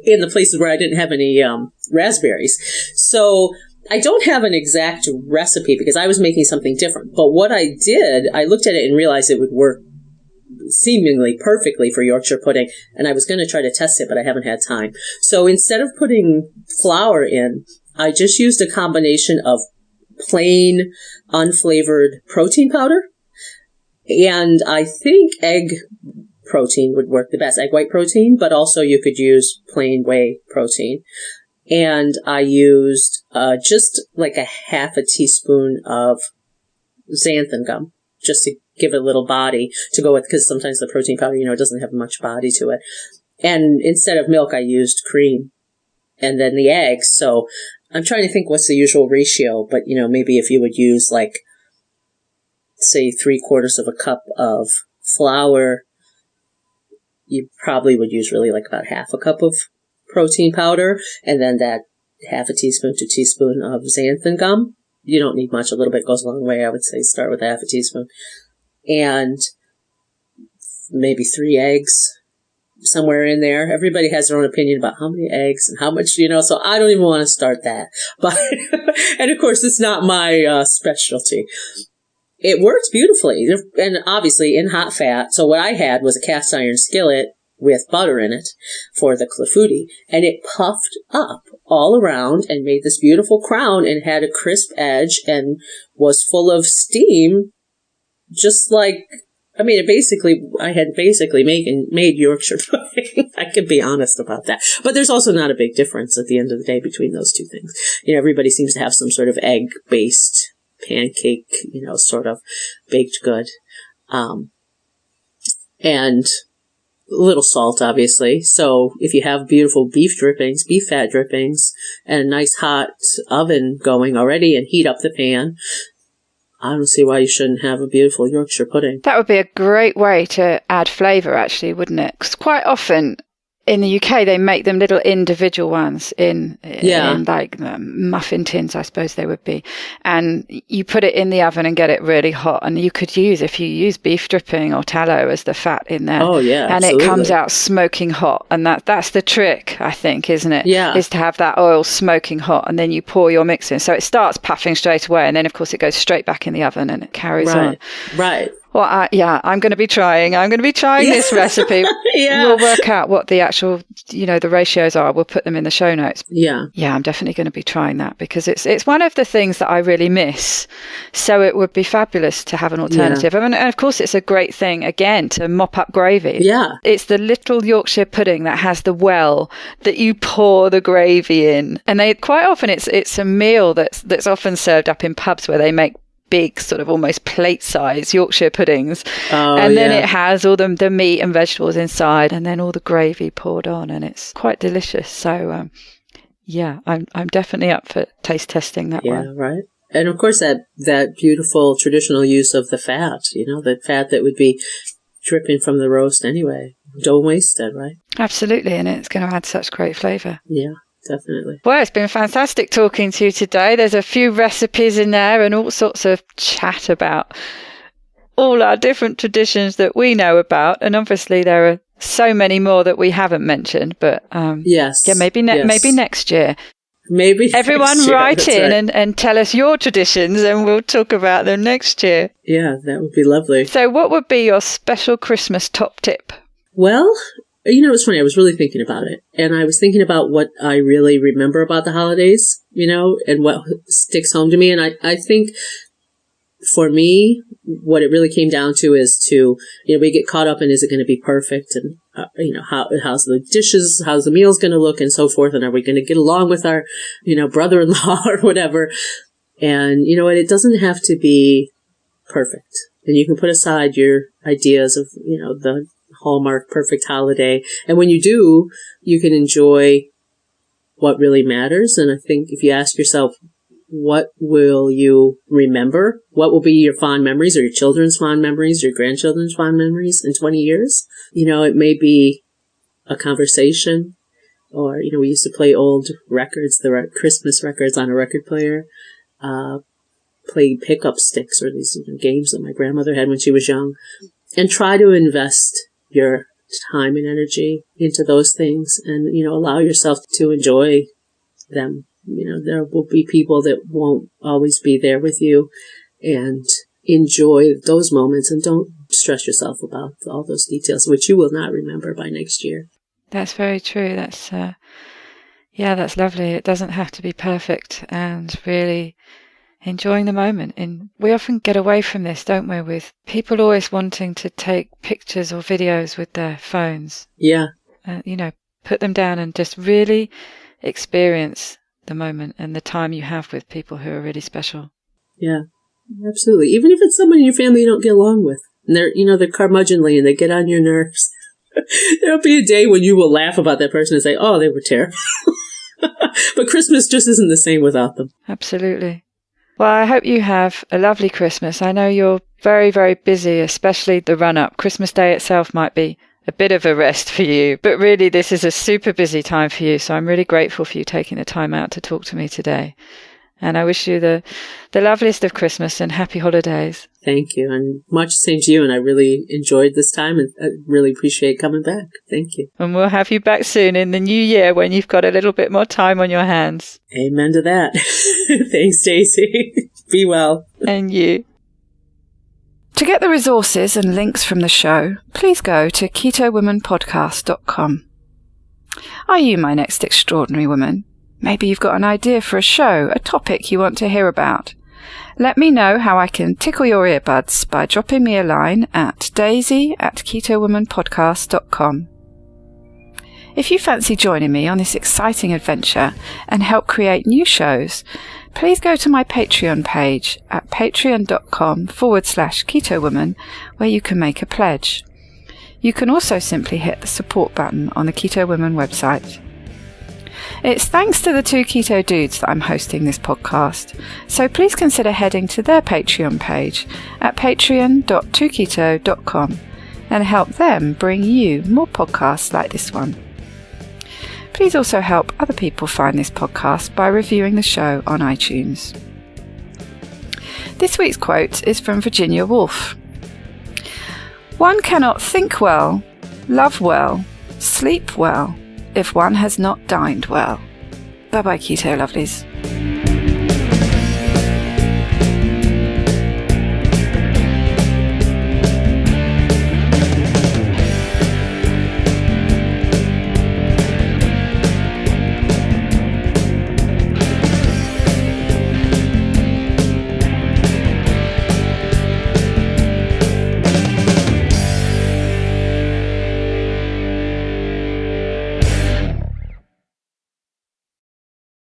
in the places where I didn't have any raspberries. So I don't have an exact recipe because I was making something different. But what I did, I looked at it and realized it would work seemingly perfectly for Yorkshire pudding. And I was going to try to test it, but I haven't had time. So instead of putting flour in, I just used a combination of plain, unflavored protein powder. And I think egg protein would work the best, egg white protein, but also you could use plain whey protein. And I used just like a half a teaspoon of xanthan gum, just to give it a little body to go with, because sometimes the protein powder, it doesn't have much body to it. And instead of milk, I used cream and then the eggs. So I'm trying to think what's the usual ratio, but, maybe if you would use like, say, 3/4 of a cup of flour, you probably would use really like about half a cup of protein powder, and then that half a teaspoon to teaspoon of xanthan gum. You don't need much. A little bit goes a long way. I would say start with half a teaspoon. And maybe 3 eggs, somewhere in there. Everybody has their own opinion about how many eggs and how much, so I don't even want to start that. But, and of course, it's not my specialty. It worked beautifully, and obviously in hot fat. So what I had was a cast iron skillet with butter in it for the clafouti, and it puffed up all around and made this beautiful crown and had a crisp edge and was full of steam, just like, I had basically made Yorkshire pudding. I can be honest about that. But there's also not a big difference at the end of the day between those two things. Everybody seems to have some sort of egg-based pancake, sort of baked good. And a little salt, obviously. So if you have beautiful beef fat drippings, and a nice hot oven going already and heat up the pan, I don't see why you shouldn't have a beautiful Yorkshire pudding.
That would be a great way to add flavour, actually, wouldn't it? Because quite often in the UK, they make them little individual ones in like muffin tins, I suppose they would be. And you put it in the oven and get it really hot. And you could if you use beef dripping or tallow as the fat in there.
Oh, yeah,
and
absolutely.
It comes out smoking hot. And that's the trick, I think, isn't it?
Yeah.
Is to have that oil smoking hot, and then you pour your mix in. So it starts puffing straight away. And then, of course, it goes straight back in the oven and it carries on.
Right.
Well, I'm going to be trying. I'm going to be trying this recipe.
Yeah.
We'll work out what the actual, the ratios are. We'll put them in the show notes.
Yeah.
Yeah, I'm definitely going to be trying that because it's one of the things that I really miss. So it would be fabulous to have an alternative. And of course, it's a great thing, again, to mop up gravy.
Yeah.
It's the little Yorkshire pudding that has the well that you pour the gravy in. And quite often it's a meal that's often served up in pubs where they make big sort of almost plate-sized Yorkshire puddings. And then it has all the meat and vegetables inside and then all the gravy poured on, and it's quite delicious. So, I'm definitely up for taste testing that one.
Yeah, right. And of course, that beautiful traditional use of the fat, the fat that would be dripping from the roast anyway. Don't waste it, right?
Absolutely, and it's going to add such great flavour.
Yeah. Definitely.
Well, it's been fantastic talking to you today. There's a few recipes in there and all sorts of chat about all our different traditions that we know about. And obviously there are so many more that we haven't mentioned, but
yes.
Yeah, maybe next year.
Maybe
everyone
next year,
write in
right.
and tell us your traditions and we'll talk about them next year.
Yeah, that would be lovely.
So what would be your special Christmas top tip?
Well, it's funny. I was really thinking about it, and I was thinking about what I really remember about the holidays, and what sticks home to me. And I think for me, what it really came down to is we get caught up in, is it going to be perfect? And, how's the dishes, how's the meals going to look and so forth? And are we going to get along with our, brother-in-law or whatever? And, it doesn't have to be perfect. And you can put aside your ideas of, the Hallmark perfect holiday. And when you do, you can enjoy what really matters. And I think if you ask yourself, what will you remember? What will be your fond memories, or your children's fond memories, your grandchildren's fond memories in 20 years? It may be a conversation, or, we used to play old records, the Christmas records on a record player, play pickup sticks, or these games that my grandmother had when she was young, and try to invest your time and energy into those things, and, allow yourself to enjoy them. There will be people that won't always be there with you, and enjoy those moments, and don't stress yourself about all those details, which you will not remember by next year.
That's very true. That's, that's lovely. It doesn't have to be perfect, and really enjoying the moment. And we often get away from this, don't we, with people always wanting to take pictures or videos with their phones.
Yeah.
Put them down and just really experience the moment and the time you have with people who are really special.
Yeah, absolutely. Even if it's someone in your family you don't get along with, and they're curmudgeonly and they get on your nerves, there'll be a day when you will laugh about that person and say, oh, they were terrible. But Christmas just isn't the same without them.
Absolutely. Well, I hope you have a lovely Christmas. I know you're very, very busy, especially the run-up. Christmas Day itself might be a bit of a rest for you, but really this is a super busy time for you. So I'm really grateful for you taking the time out to talk to me today. And I wish you the loveliest of Christmas and happy holidays.
Thank you. And much the same to you. And I really enjoyed this time, and I really appreciate coming back. Thank you.
And we'll have you back soon in the new year when you've got a little bit more time on your hands.
Amen to that. Thanks, Daisy. Be well.
And you. To get the resources and links from the show, please go to ketowomanpodcast.com. Are you my next extraordinary woman? Maybe you've got an idea for a show, a topic you want to hear about. Let me know how I can tickle your earbuds by dropping me a line at daisy@ketowomanpodcast.com. If you fancy joining me on this exciting adventure and help create new shows, please go to my Patreon page at patreon.com/ketowoman, where you can make a pledge. You can also simply hit the support button on the Keto Woman website. It's thanks to the two keto dudes that I'm hosting this podcast, so please consider heading to their Patreon page at patreon.2keto.com and help them bring you more podcasts like this one. Please also help other people find this podcast by reviewing the show on iTunes. This week's quote is from Virginia Woolf. One cannot think well, love well, sleep well, if one has not dined well. Bye-bye, Keto Lovelies.